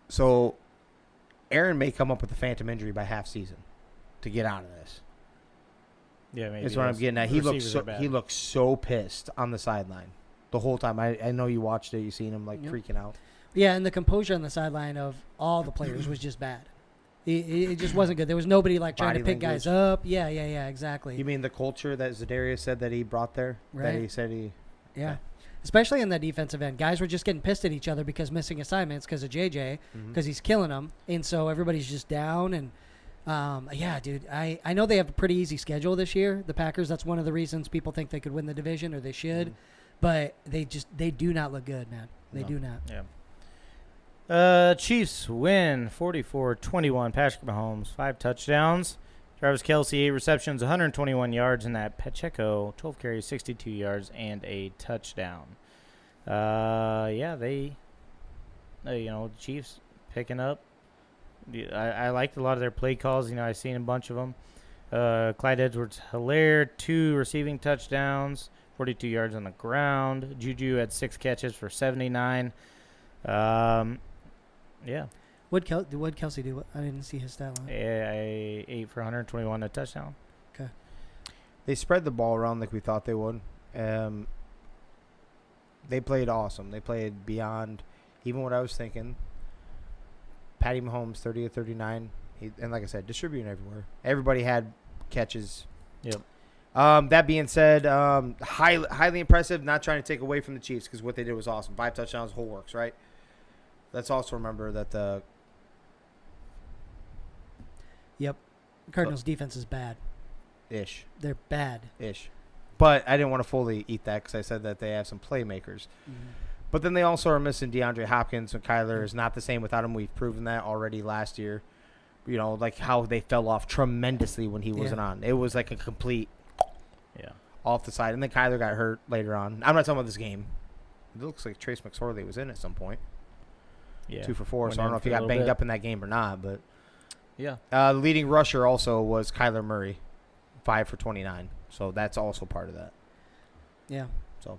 Speaker 3: So, Aaron may come up with a phantom injury by half season to get out of this.
Speaker 4: Yeah, maybe.
Speaker 3: That's what I'm getting at. He looks so pissed on the sideline the whole time. I know you watched it. You seen him freaking out.
Speaker 2: Yeah, and the composure on the sideline of all the players was just bad. It just wasn't good. There was nobody trying
Speaker 3: Body
Speaker 2: to pick
Speaker 3: language.
Speaker 2: guys up. Yeah, exactly.
Speaker 3: You mean the culture that Zadarius said that he brought there?
Speaker 2: Right.
Speaker 3: That he said he.
Speaker 2: Yeah. Especially in that defensive end. Guys were just getting pissed at each other because missing assignments because of JJ, because he's killing them. And so everybody's just down. And, dude, I know they have a pretty easy schedule this year. The Packers, that's one of the reasons people think they could win the division, or they should. But they do not look good, man. They do not.
Speaker 4: Yeah. Chiefs win 44-21. Patrick Mahomes, 5 touchdowns. Travis Kelce, 8 receptions, 121 yards. And that Pacheco, 12 carries, 62 yards, and a touchdown. Chiefs picking up. I liked a lot of their play calls. I seen a bunch of them. Clyde Edwards-Helaire, 2 receiving touchdowns, 42 yards on the ground. Juju had 6 catches for 79. Yeah.
Speaker 2: What'd Kelsey do? I didn't see his stat line.
Speaker 4: 8 for 121, a touchdown.
Speaker 2: Okay.
Speaker 3: They spread the ball around like we thought they would. They played awesome. They played beyond even what I was thinking. Patty Mahomes, 30 of 39. And like I said, distributing everywhere. Everybody had catches.
Speaker 4: Yep.
Speaker 3: That being said, highly impressive. Not trying to take away from the Chiefs because what they did was awesome. 5 touchdowns, whole works, right? Let's also remember that the
Speaker 2: Cardinals' defense is bad.
Speaker 3: ish.
Speaker 2: They're bad.
Speaker 3: Ish. But I didn't want to fully eat that because I said that they have some playmakers. But then they also are missing DeAndre Hopkins, and Kyler is not the same without him. We've proven that already last year. Like how they fell off tremendously when he wasn't on. It was like a complete off the side. And then Kyler got hurt later on. I'm not talking about this game. It looks like Trace McSorley was in at some point.
Speaker 4: Yeah.
Speaker 3: 2 for 4.
Speaker 4: Went
Speaker 3: So I don't
Speaker 4: in
Speaker 3: know if
Speaker 4: for
Speaker 3: he
Speaker 4: a
Speaker 3: got
Speaker 4: little
Speaker 3: banged
Speaker 4: bit.
Speaker 3: up in that game or not. But
Speaker 4: Yeah.
Speaker 3: the leading rusher also was Kyler Murray, 5 for 29. So that's also part of that.
Speaker 2: Yeah.
Speaker 3: So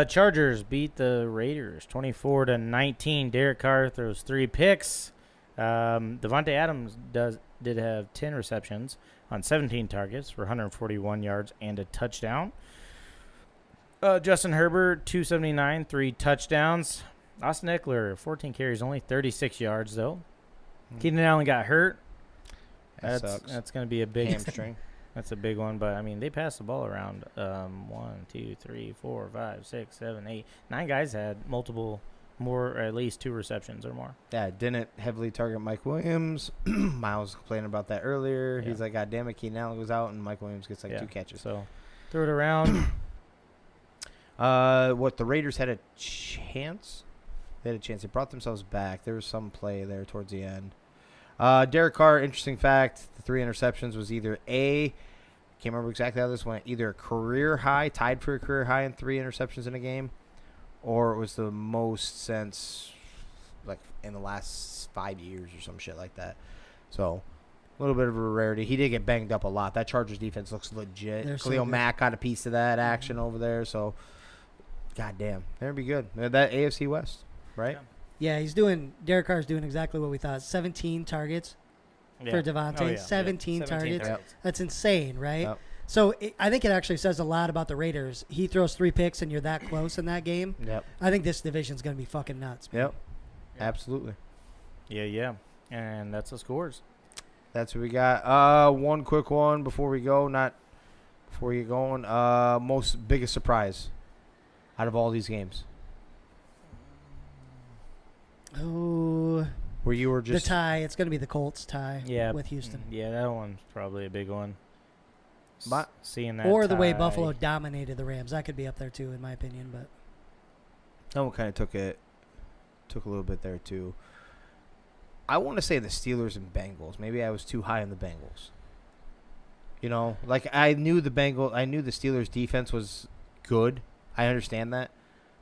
Speaker 4: Chargers beat the Raiders 24-19. Derek Carr throws 3 picks. Devontae Adams did have 10 receptions on 17 targets for 141 yards and a touchdown. Justin Herbert, 279, 3 touchdowns. Austin Eckler, 14 carries, only 36 yards, though. Keenan Allen got hurt.
Speaker 3: That sucks.
Speaker 4: That's going to be a big
Speaker 3: Hamstring.
Speaker 4: That's a big one, but I mean they passed the ball around. 1, 2, 3, 4, 5, 6, 7, 8, 9 guys had more at least 2 receptions or more.
Speaker 3: Yeah, didn't heavily target Mike Williams. Miles complaining about that earlier.
Speaker 4: Yeah.
Speaker 3: He's like, God damn it, Keenan Allen goes out, and Mike Williams gets 2 catches.
Speaker 4: So throw it around.
Speaker 3: The Raiders had a chance? They had a chance. They brought themselves back. There was some play there towards the end. Derek Carr, interesting fact, the 3 interceptions was either can't remember exactly how this went, either a career high, tied for a career high in 3 interceptions in a game, or it was the most since, in the last 5 years or some shit like that. So, a little bit of a rarity. He did get banged up a lot. That Chargers defense looks legit.
Speaker 2: They're so
Speaker 3: Khalil
Speaker 2: good.
Speaker 3: Mack got a piece of that action over there, so, goddamn, that'd be good. That AFC West, right?
Speaker 2: Yeah, Derek Carr's doing exactly what we thought. 17 targets for Devontae. 17 targets.
Speaker 3: Yep.
Speaker 2: That's insane, right?
Speaker 3: Yep.
Speaker 2: So I think it actually says a lot about the Raiders. He throws 3 picks and you're that close in that game.
Speaker 3: Yep.
Speaker 2: I think this division's going to be fucking nuts. Man.
Speaker 3: Yep. Absolutely.
Speaker 4: Yeah. And that's the scores.
Speaker 3: That's what we got. One quick one before we go. Not before you get going. Biggest surprise out of all these games.
Speaker 2: Oh,
Speaker 3: Where you were just
Speaker 2: the tie. It's going to be the Colts tie with Houston.
Speaker 4: Yeah, that one's probably a big one.
Speaker 3: But
Speaker 4: Seeing that
Speaker 2: Or the way
Speaker 4: tie.
Speaker 2: Buffalo dominated the Rams. That could be up there too, in my opinion. But
Speaker 3: that one kind of took a little bit there too. I want to say the Steelers and Bengals. Maybe I was too high on the Bengals. I knew the Steelers defense was good. I understand that.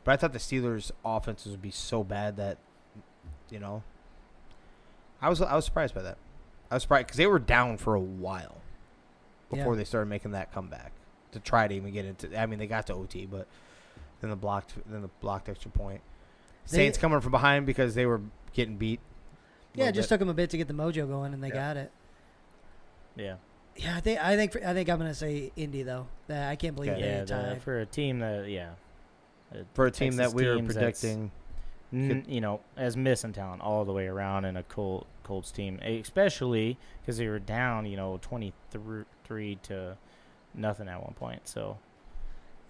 Speaker 3: But I thought the Steelers' offenses would be so bad that, I was surprised by that. I was surprised because they were down for a while before they started making that comeback to try to even get into. I mean, they got to OT, but then the blocked extra point. Saints coming from behind because they were getting beat.
Speaker 2: Yeah, it just took them a bit to get the mojo going, and they got it.
Speaker 4: Yeah.
Speaker 2: Yeah, I think I'm gonna say Indy though. That I can't believe they tied.
Speaker 4: For a team that
Speaker 3: for a team
Speaker 4: Texas
Speaker 3: that we were
Speaker 4: teams
Speaker 3: predicting,
Speaker 4: as missing talent all the way around in a Colts team, especially because they were down 23 to nothing at one point. So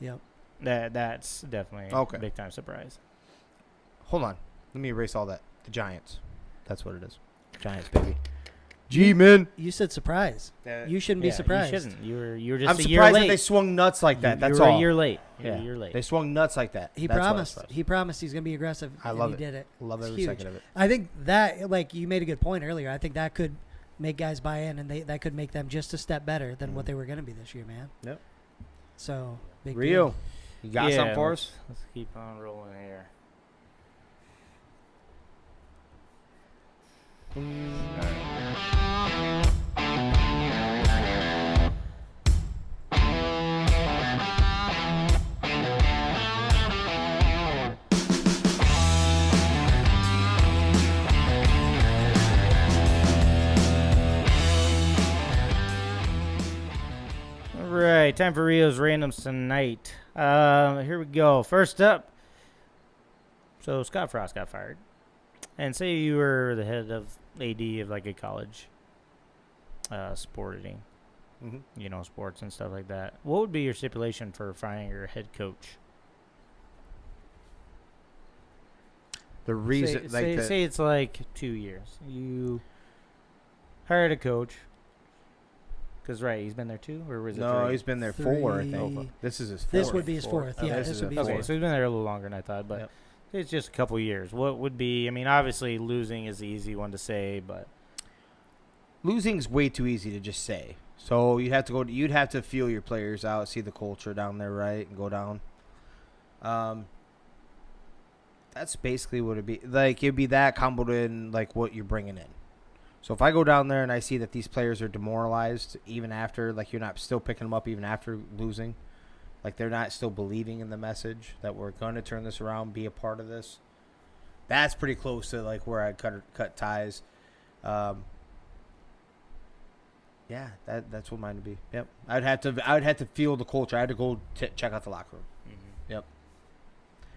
Speaker 2: yep,
Speaker 4: that's definitely a big time surprise.
Speaker 3: Hold on, let me erase all that. The Giants, that's what it is. Giants, baby. G-men.
Speaker 2: You said surprise. You shouldn't be surprised.
Speaker 4: You shouldn't. You were just
Speaker 3: I'm
Speaker 4: a year
Speaker 3: surprised
Speaker 4: late.
Speaker 3: that they swung nuts like that. That's
Speaker 4: you were
Speaker 3: all.
Speaker 4: a year late.
Speaker 3: Yeah.
Speaker 4: A year late.
Speaker 3: They swung nuts like that.
Speaker 2: He
Speaker 3: That's
Speaker 2: promised.
Speaker 3: what I was
Speaker 2: He promised he's going to be aggressive.
Speaker 3: I love
Speaker 2: and he did it.
Speaker 3: Love
Speaker 2: It's
Speaker 3: every
Speaker 2: huge.
Speaker 3: second of it.
Speaker 2: I think that, like you made a good point earlier. I think that could make guys buy in, and that could make them just a step better than what they were going to be this year, man.
Speaker 3: Yep.
Speaker 2: So big
Speaker 3: Rio,
Speaker 2: deal.
Speaker 3: you got something for us?
Speaker 4: Let's keep on rolling here. All right, time for Rio's randoms tonight. Here we go. First up, so Scott Frost got fired. And say you were the head of AD of like a college sporting, sports and stuff like that. What would be your stipulation for firing your head coach?
Speaker 3: The reason,
Speaker 4: say it's like 2 years. You hired a coach. Because, he's been there 2, or was it 3?
Speaker 3: No, he's been there 4, I think.
Speaker 2: Three.
Speaker 3: This is his 4th.
Speaker 2: This would be his 4th.
Speaker 3: Oh,
Speaker 2: Yeah,
Speaker 3: this
Speaker 2: this
Speaker 3: is
Speaker 2: would be
Speaker 3: his
Speaker 2: his
Speaker 4: Okay,
Speaker 2: 4th.
Speaker 4: so he's been there a little longer than I thought, but it's just a couple years. What would be, obviously losing is the easy one to say, but.
Speaker 3: Losing's way too easy to just say. So you'd have to feel your players out, see the culture down there, right, and go down. That's basically what it'd be. Like, it'd be that comboed in, like, what you're bringing in. So if I go down there and I see that these players are demoralized even after, like, you're not still picking them up even after losing, like they're not still believing in the message that we're going to turn this around, be a part of this, that's pretty close to, like, where I'd cut ties. Yeah, that's what mine would be. Yep. I would have to feel the culture. I had to go check out the locker room. Mm-hmm. Yep.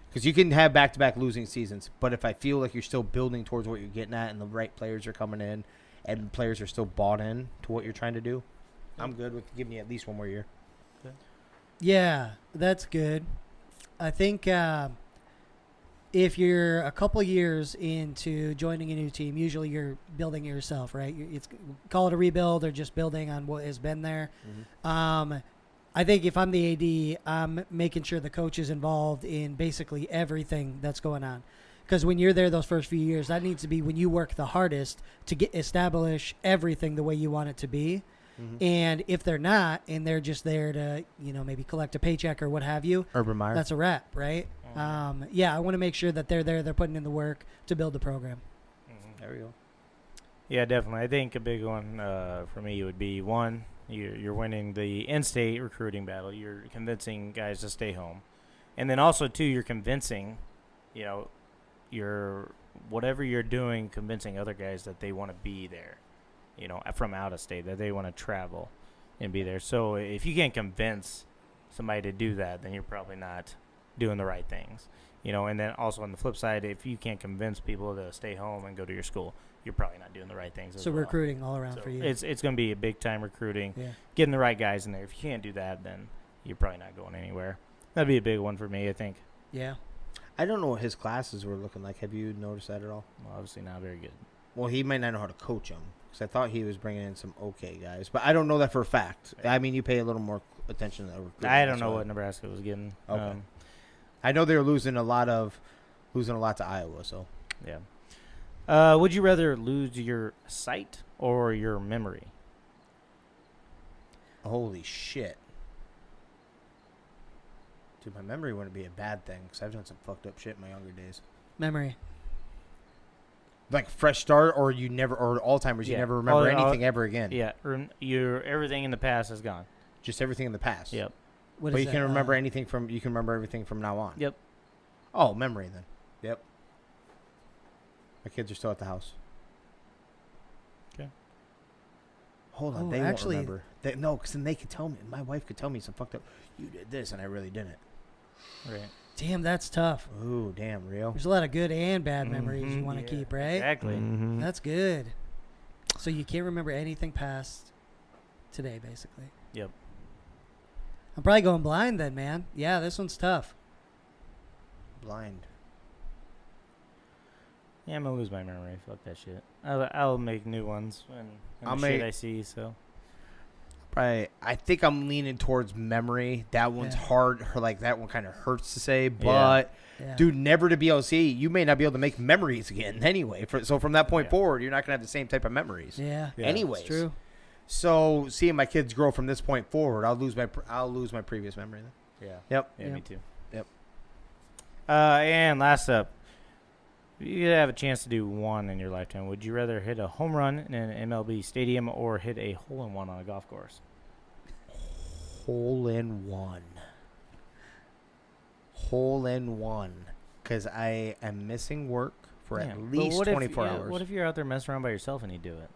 Speaker 3: Because you can have back-to-back losing seasons, but if I feel like you're still building towards what you're getting at and the right players are coming in and players are still bought in to what you're trying to do, I'm good with giving you at least one more year.
Speaker 4: Okay.
Speaker 2: Yeah, that's good. I think if you're a couple years into joining a new team, usually you're building it yourself, right? Call it a rebuild or just building on what has been there. Mm-hmm. I think if I'm the AD, I'm making sure the coach is involved in basically everything that's going on. Because when you're there those first few years, that needs to be when you work the hardest to establish everything the way you want it to be. Mm-hmm. And if they're not, and they're just there to, maybe collect a paycheck or what have you,
Speaker 3: Urban Meyer.
Speaker 2: That's a wrap, right? Mm-hmm. I want to make sure that they're there, they're putting in the work to build the program.
Speaker 4: Mm-hmm.
Speaker 3: There we go.
Speaker 4: Yeah, definitely. I think a big one for me would be, one, you're winning the in-state recruiting battle. You're convincing guys to stay home. And then also, too, you're convincing, whatever you're doing, convincing other guys that they want to be there, from out of state, that they want to travel and be there. So if you can't convince somebody to do that, then you're probably not doing the right things, And then also on the flip side, if you can't convince people to stay home and go to your school, you're probably not doing the right things as
Speaker 2: so
Speaker 4: well.
Speaker 2: Recruiting all around for you.
Speaker 4: It's going to be a big-time recruiting, getting the right guys in there. If you can't do that, then you're probably not going anywhere. That'd be a big one for me, I think.
Speaker 2: Yeah.
Speaker 3: I don't know what his classes were looking like. Have you noticed that at all?
Speaker 4: Well, obviously not very good.
Speaker 3: Well, he might not know how to coach them because I thought he was bringing in some okay guys. But I don't know that for a fact. I mean, you pay a little more attention to the recruiting.
Speaker 4: I don't know what Nebraska was getting.
Speaker 3: Okay. I know they were losing a lot to Iowa, so.
Speaker 4: Yeah. Would you rather lose your sight or your memory?
Speaker 3: Holy shit. Dude, my memory wouldn't be a bad thing because I've done some fucked up shit in my younger days.
Speaker 2: Memory.
Speaker 3: Like fresh start, or Alzheimer's, you never remember anything ever again.
Speaker 4: Yeah, everything in the past is gone.
Speaker 3: Just everything in the past.
Speaker 4: Yep.
Speaker 2: What
Speaker 3: But
Speaker 2: is
Speaker 3: you can
Speaker 2: that?
Speaker 3: remember anything from everything from now on.
Speaker 4: Yep.
Speaker 3: Oh, memory then. Yep. My kids are still at the house.
Speaker 4: Okay.
Speaker 3: Hold on,
Speaker 2: Oh,
Speaker 3: they
Speaker 2: actually-
Speaker 3: won't remember. No, because then they could tell me. My wife could tell me some fucked up. You did this, and I really didn't.
Speaker 4: Right.
Speaker 2: Damn, that's tough.
Speaker 3: Ooh, damn, real.
Speaker 2: There's a lot of good and bad memories you want to
Speaker 4: Yeah,
Speaker 2: keep, right?
Speaker 4: Exactly.
Speaker 3: Mhm.
Speaker 2: That's good. So you can't remember anything past today, basically.
Speaker 4: Yep.
Speaker 2: I'm probably going blind then, man. Yeah, this one's tough.
Speaker 3: Blind.
Speaker 4: Yeah, I'm gonna lose my memory. Fuck that shit. I'll make new ones when
Speaker 3: I'll
Speaker 4: the shit
Speaker 3: make-
Speaker 4: I see. So
Speaker 3: Probably. I think I'm leaning towards memory. That one's
Speaker 2: Yeah.
Speaker 3: hard. Like that one kind of hurts to say, but
Speaker 2: Yeah.
Speaker 3: dude, never to be able to see. You may not be able to make memories again anyway. So from that point
Speaker 4: Yeah.
Speaker 3: forward, you're not gonna have the same type of memories.
Speaker 2: Yeah.
Speaker 4: Yeah,
Speaker 3: Anyways,
Speaker 2: It's true.
Speaker 3: So seeing my kids grow from this point forward, I'll lose my previous memory then.
Speaker 4: yeah.
Speaker 3: Yep.
Speaker 4: Yeah,
Speaker 2: Yep.
Speaker 4: me too.
Speaker 3: Yep.
Speaker 4: And last up, if you could have a chance to do one in your lifetime, would you rather hit a home run in an MLB stadium or hit a hole-in-one on a golf course?
Speaker 3: Hole in one. Hole in one. Because I am missing work for
Speaker 4: Yeah,
Speaker 3: at
Speaker 4: but
Speaker 3: least
Speaker 4: what if-
Speaker 3: 24
Speaker 4: yeah,
Speaker 3: hours.
Speaker 4: What if you're out there messing around by yourself and you do it?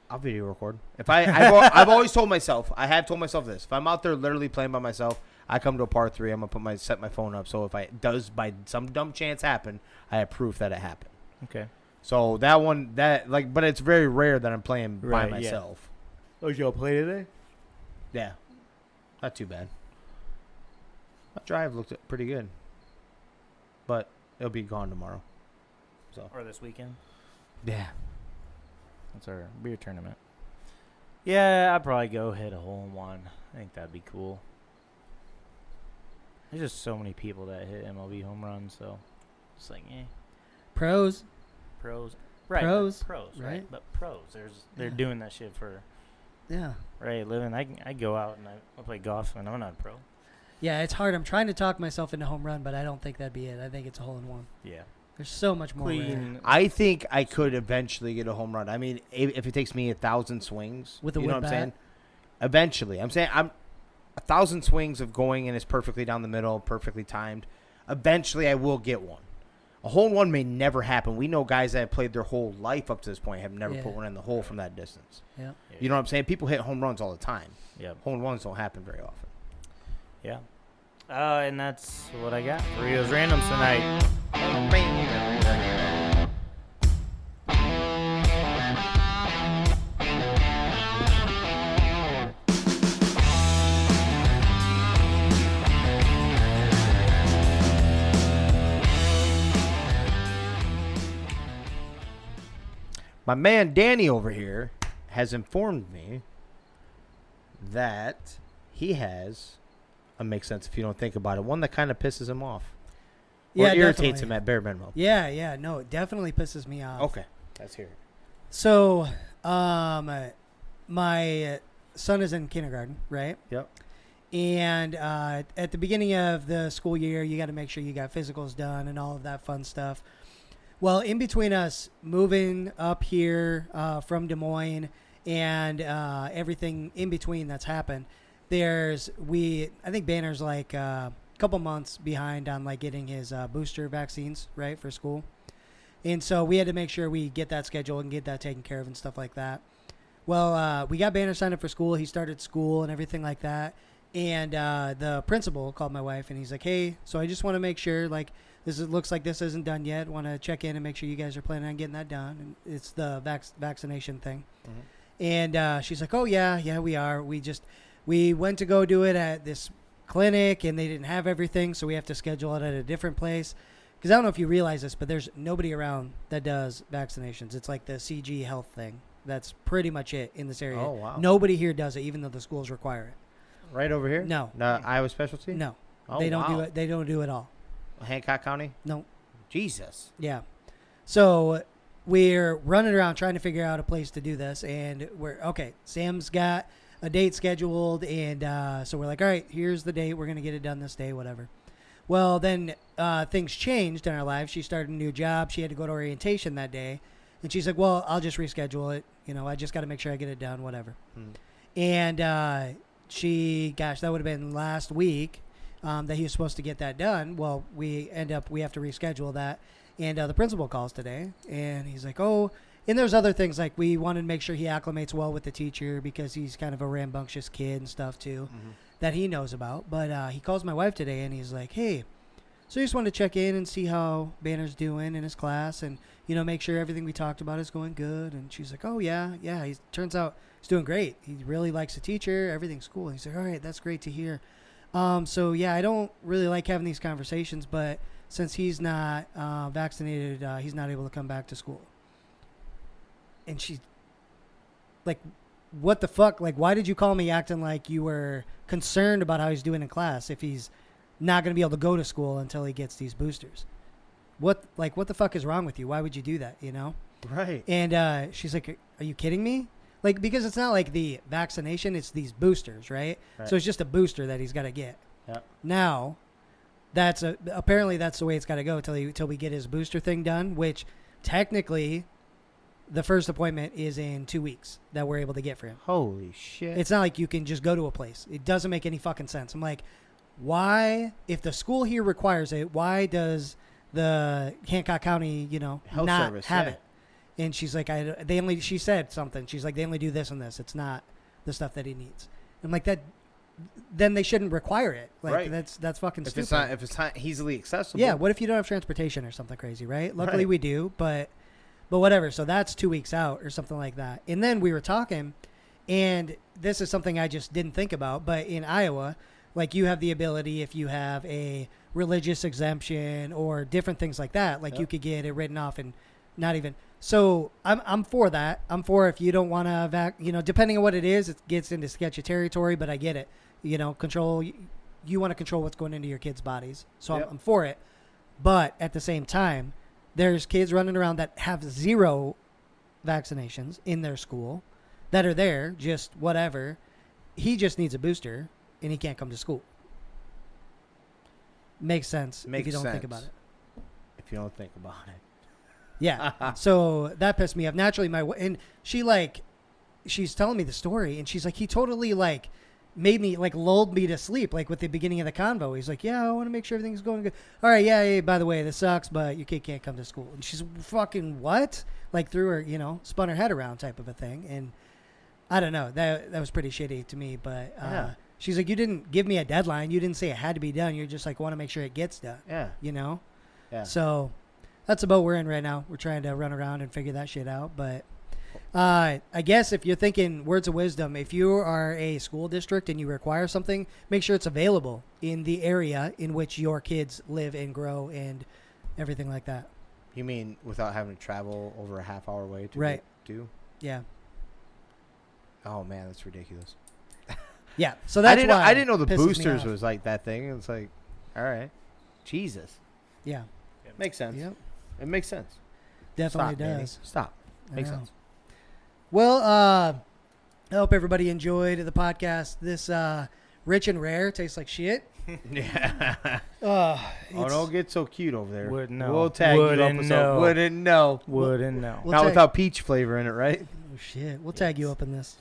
Speaker 3: I'll video record. I've always told myself, I have told myself this. If I'm out there literally playing by myself, I come to a par 3, I'm gonna set my phone up. So if it does by some dumb chance happen, I have proof that it happened.
Speaker 4: Okay.
Speaker 3: So that one, but it's very rare that I'm playing by
Speaker 4: Right, yeah.
Speaker 3: myself.
Speaker 4: Oh, you all play today?
Speaker 3: Yeah, not too bad. My drive looked pretty good, but it'll be gone tomorrow. So
Speaker 4: Or this weekend?
Speaker 3: yeah,
Speaker 4: That's our beer tournament. Yeah, I'd probably go hit a hole-in-one. I think that'd be cool. There's just so many people that hit MLB home runs, so it's like,
Speaker 2: Pros.
Speaker 4: pros. Right,
Speaker 2: Pros,
Speaker 4: right?
Speaker 2: right?
Speaker 4: But pros, they're
Speaker 2: Yeah.
Speaker 4: doing that shit for
Speaker 2: Yeah.
Speaker 4: living. I go out and I play golf, and I'm not a pro.
Speaker 2: Yeah, it's hard. I'm trying to talk myself into home run, but I don't think that'd be it. I think it's a hole in one.
Speaker 4: Yeah,
Speaker 2: There's so much more. there.
Speaker 4: clean.
Speaker 3: I think I could eventually get a home run. I mean, if it takes me 1,000 swings,
Speaker 2: With a
Speaker 3: you know
Speaker 2: wood
Speaker 3: what I'm
Speaker 2: bat?
Speaker 3: saying? Eventually, I'm saying I'm 1,000 swings of going and it's perfectly down the middle, perfectly timed. Eventually, I will get one. A hole in one may never happen. We know guys that have played their whole life up to this point have never
Speaker 2: Yeah.
Speaker 3: put one in the hole from that distance.
Speaker 2: Yeah.
Speaker 3: You know what I'm saying? People hit home runs all the time.
Speaker 4: Yep.
Speaker 3: Hole in ones don't happen very often.
Speaker 4: Yeah. And that's what I got for Rio's Randoms tonight.
Speaker 3: My man Danny over here has informed me that he has makes sense if you don't think about it. One that kind of pisses him off. Or
Speaker 2: Yeah,
Speaker 3: irritates
Speaker 2: definitely.
Speaker 3: him at bare minimum.
Speaker 2: Yeah. No, it definitely pisses me off.
Speaker 3: Okay. Let's hear it.
Speaker 2: So, my son is in kindergarten, right?
Speaker 3: Yep.
Speaker 2: And at the beginning of the school year, you got to make sure you got physicals done and all of that fun stuff. Well, in between us moving up here from Des Moines and everything in between that's happened, I think Banner's like a couple months behind on like getting his booster vaccines, right, for school. And so we had to make sure we get that scheduled and get that taken care of and stuff like that. Well, we got Banner signed up for school. He started school and everything like that. And the principal called my wife and he's like, hey, so I just want to make sure, like, looks like this isn't done yet. Want to check in and make sure you guys are planning on getting that done. And it's the vaccination thing.
Speaker 3: Mm-hmm.
Speaker 2: And she's like, oh, yeah, we are. We went to go do it at this clinic and they didn't have everything. So we have to schedule it at a different place. Because I don't know if you realize this, but there's nobody around that does vaccinations. It's like the CG health thing. That's pretty much it in this area.
Speaker 3: Oh, wow.
Speaker 2: Nobody here does it, even though the schools require it.
Speaker 3: Right over here?
Speaker 2: No.
Speaker 3: Iowa specialty?
Speaker 2: No.
Speaker 3: Oh,
Speaker 2: They don't do
Speaker 3: wow.
Speaker 2: it. They don't do it all.
Speaker 3: Hancock County?
Speaker 2: No.
Speaker 3: Jesus.
Speaker 2: Yeah. So we're running around trying to figure out a place to do this, and Sam's got a date scheduled, and so we're like, all right, here's the date. We're going to get it done this day, whatever. Well, then things changed in our lives. She started a new job. She had to go to orientation that day. And she's like, well, I'll just reschedule it. I just got to make sure I get it done, whatever. And that would have been last week that he was supposed to get that done. Well, we have to reschedule that. And the principal calls today, and he's like, oh, and there's other things like we wanted to make sure he acclimates well with the teacher because he's kind of a rambunctious kid and stuff too that he knows about. But he calls my wife today, and he's like, hey, so I just wanted to check in and see how Banner's doing in his class and, make sure everything we talked about is going good. And she's like, oh, yeah. Turns out he's doing great. He really likes the teacher. Everything's cool. And he's like, all right, that's great to hear. So, yeah, I don't really like having these conversations, but since he's not vaccinated, he's not able to come back to school. And she's like, what the fuck? Like, why did you call me acting like you were concerned about how he's doing in class if he's not going to be able to go to school until he gets these boosters? What the fuck is wrong with you? Why would you do that,
Speaker 3: Right.
Speaker 2: And she's like, are you kidding me? Like, because it's not like the vaccination, it's these boosters, right? So it's just a booster that he's got to get.
Speaker 3: Yeah.
Speaker 2: Now, apparently that's the way it's got to go till we get his booster thing done, which technically the first appointment is in 2 weeks that we're able to get for him.
Speaker 3: Holy shit.
Speaker 2: It's not like you can just go to a place. It doesn't make any fucking sense. I'm like, why, if the school here requires it, why does the Hancock County,
Speaker 3: Health
Speaker 2: not
Speaker 3: service,
Speaker 2: have
Speaker 3: yeah.
Speaker 2: it? And she's like, she said something. She's like, they only do this and this. It's not the stuff that he needs. I'm like, that, then they shouldn't require it. Like,
Speaker 3: right.
Speaker 2: That's fucking stupid.
Speaker 3: If it's not easily accessible.
Speaker 2: Yeah. What if you don't have transportation or something crazy, right? Luckily we do, but whatever. So that's 2 weeks out or something like that. And then we were talking, and this is something I just didn't think about, but in Iowa, like, you have the ability, if you have a religious exemption or different things like that, like you could get it written off and not even. So I'm for that. I'm for if you don't want to, depending on what it is, it gets into sketchy territory, but I get it. Control. You want to control what's going into your kids' bodies. So I'm for it. But at the same time, there's kids running around that have 0 vaccinations in their school that are there, just whatever. He just needs a booster, and he can't come to school. Makes sense if you don't think about it.
Speaker 3: If you don't think about it.
Speaker 2: Yeah. So that pissed me off. Naturally, and she's telling me the story, and she's like, he totally made me lulled me to sleep with the beginning of the convo. He's like, yeah, I want to make sure everything's going good. All right, yeah, by the way, this sucks, but your kid can't come to school. And she's fucking what? Threw her, spun her head around type of a thing. And I don't know. That was pretty shitty to me, but she's like, you didn't give me a deadline. You didn't say it had to be done. You're just want to make sure it gets done.
Speaker 3: Yeah.
Speaker 2: Yeah. So that's the boat we're in right now. We're trying to run around and figure that shit out. But I guess if you're thinking words of wisdom, if you are a school district and you require something, make sure it's available in the area in which your kids live and grow and everything like that.
Speaker 3: You mean without having to travel over a half-hour away to do?
Speaker 2: Yeah.
Speaker 3: Oh, man, that's ridiculous.
Speaker 2: Yeah, so that's why
Speaker 3: I didn't know the
Speaker 2: pisses me
Speaker 3: boosters
Speaker 2: off.
Speaker 3: was like that thing. It's like, all right. Jesus.
Speaker 2: Yeah.
Speaker 3: Makes sense.
Speaker 2: Yep.
Speaker 3: It makes sense.
Speaker 2: Definitely
Speaker 3: Stop, Danny.
Speaker 2: does.
Speaker 3: Stop. Makes
Speaker 2: know.
Speaker 3: sense.
Speaker 2: Well, I hope everybody enjoyed the podcast. This Rich and Rare tastes like shit.
Speaker 3: Yeah. Don't get so cute over there.
Speaker 4: Wouldn't know.
Speaker 3: We'll tag you up
Speaker 4: Wouldn't
Speaker 3: with
Speaker 4: know.
Speaker 3: some. Wouldn't know.
Speaker 4: Wouldn't know.
Speaker 2: We'll
Speaker 3: Not
Speaker 2: tag-
Speaker 3: without peach flavor in it, right?
Speaker 2: Oh, shit. We'll tag you up in this.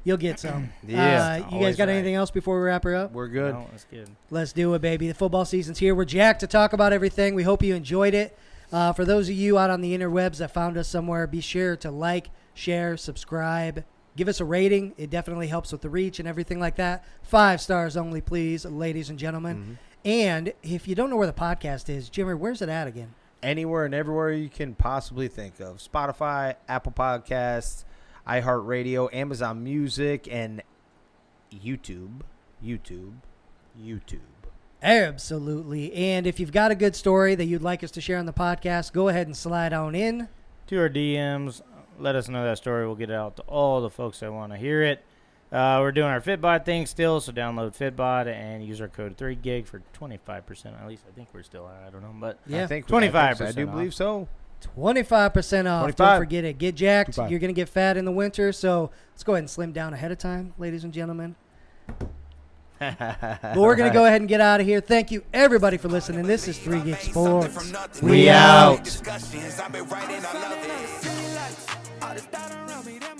Speaker 2: You'll get some.
Speaker 3: Yes,
Speaker 2: You guys
Speaker 3: always
Speaker 2: got
Speaker 3: right.
Speaker 2: anything else before we wrap her up?
Speaker 3: We're good.
Speaker 4: No, that's good.
Speaker 2: Let's do it, baby. The football season's here. We're jacked to talk about everything. We hope you enjoyed it. For those of you out on the interwebs that found us somewhere, be sure to like, share, subscribe. Give us a rating. It definitely helps with the reach and everything like that. 5 stars only, please, ladies and gentlemen.
Speaker 3: Mm-hmm.
Speaker 2: And if you don't know where the podcast is, Jimmer, where's it at again?
Speaker 3: Anywhere and everywhere you can possibly think of. Spotify, Apple Podcasts, iHeartRadio, Amazon Music, and YouTube.
Speaker 2: Absolutely. And if you've got a good story that you'd like us to share on the podcast, go ahead and slide on in.
Speaker 4: To our DMs, let us know that story. We'll get it out to all the folks that want to hear it. We're doing our Fitbot thing still, so download Fitbot and use our code 3GIG for 25%. At least I think we're still, I don't know, but
Speaker 2: Yeah.
Speaker 3: I think
Speaker 4: 25%.
Speaker 3: I do believe so.
Speaker 2: 25% off.
Speaker 3: 25.
Speaker 2: Don't forget it. Get jacked.
Speaker 3: 25.
Speaker 2: You're going to get fat in the winter, so let's go ahead and slim down ahead of time, ladies and gentlemen. But we're going to go ahead and get out of here. Thank you, everybody, for listening. This is 3 Gig Sports.
Speaker 3: We out.
Speaker 1: Discussions, I've been writing, I love it.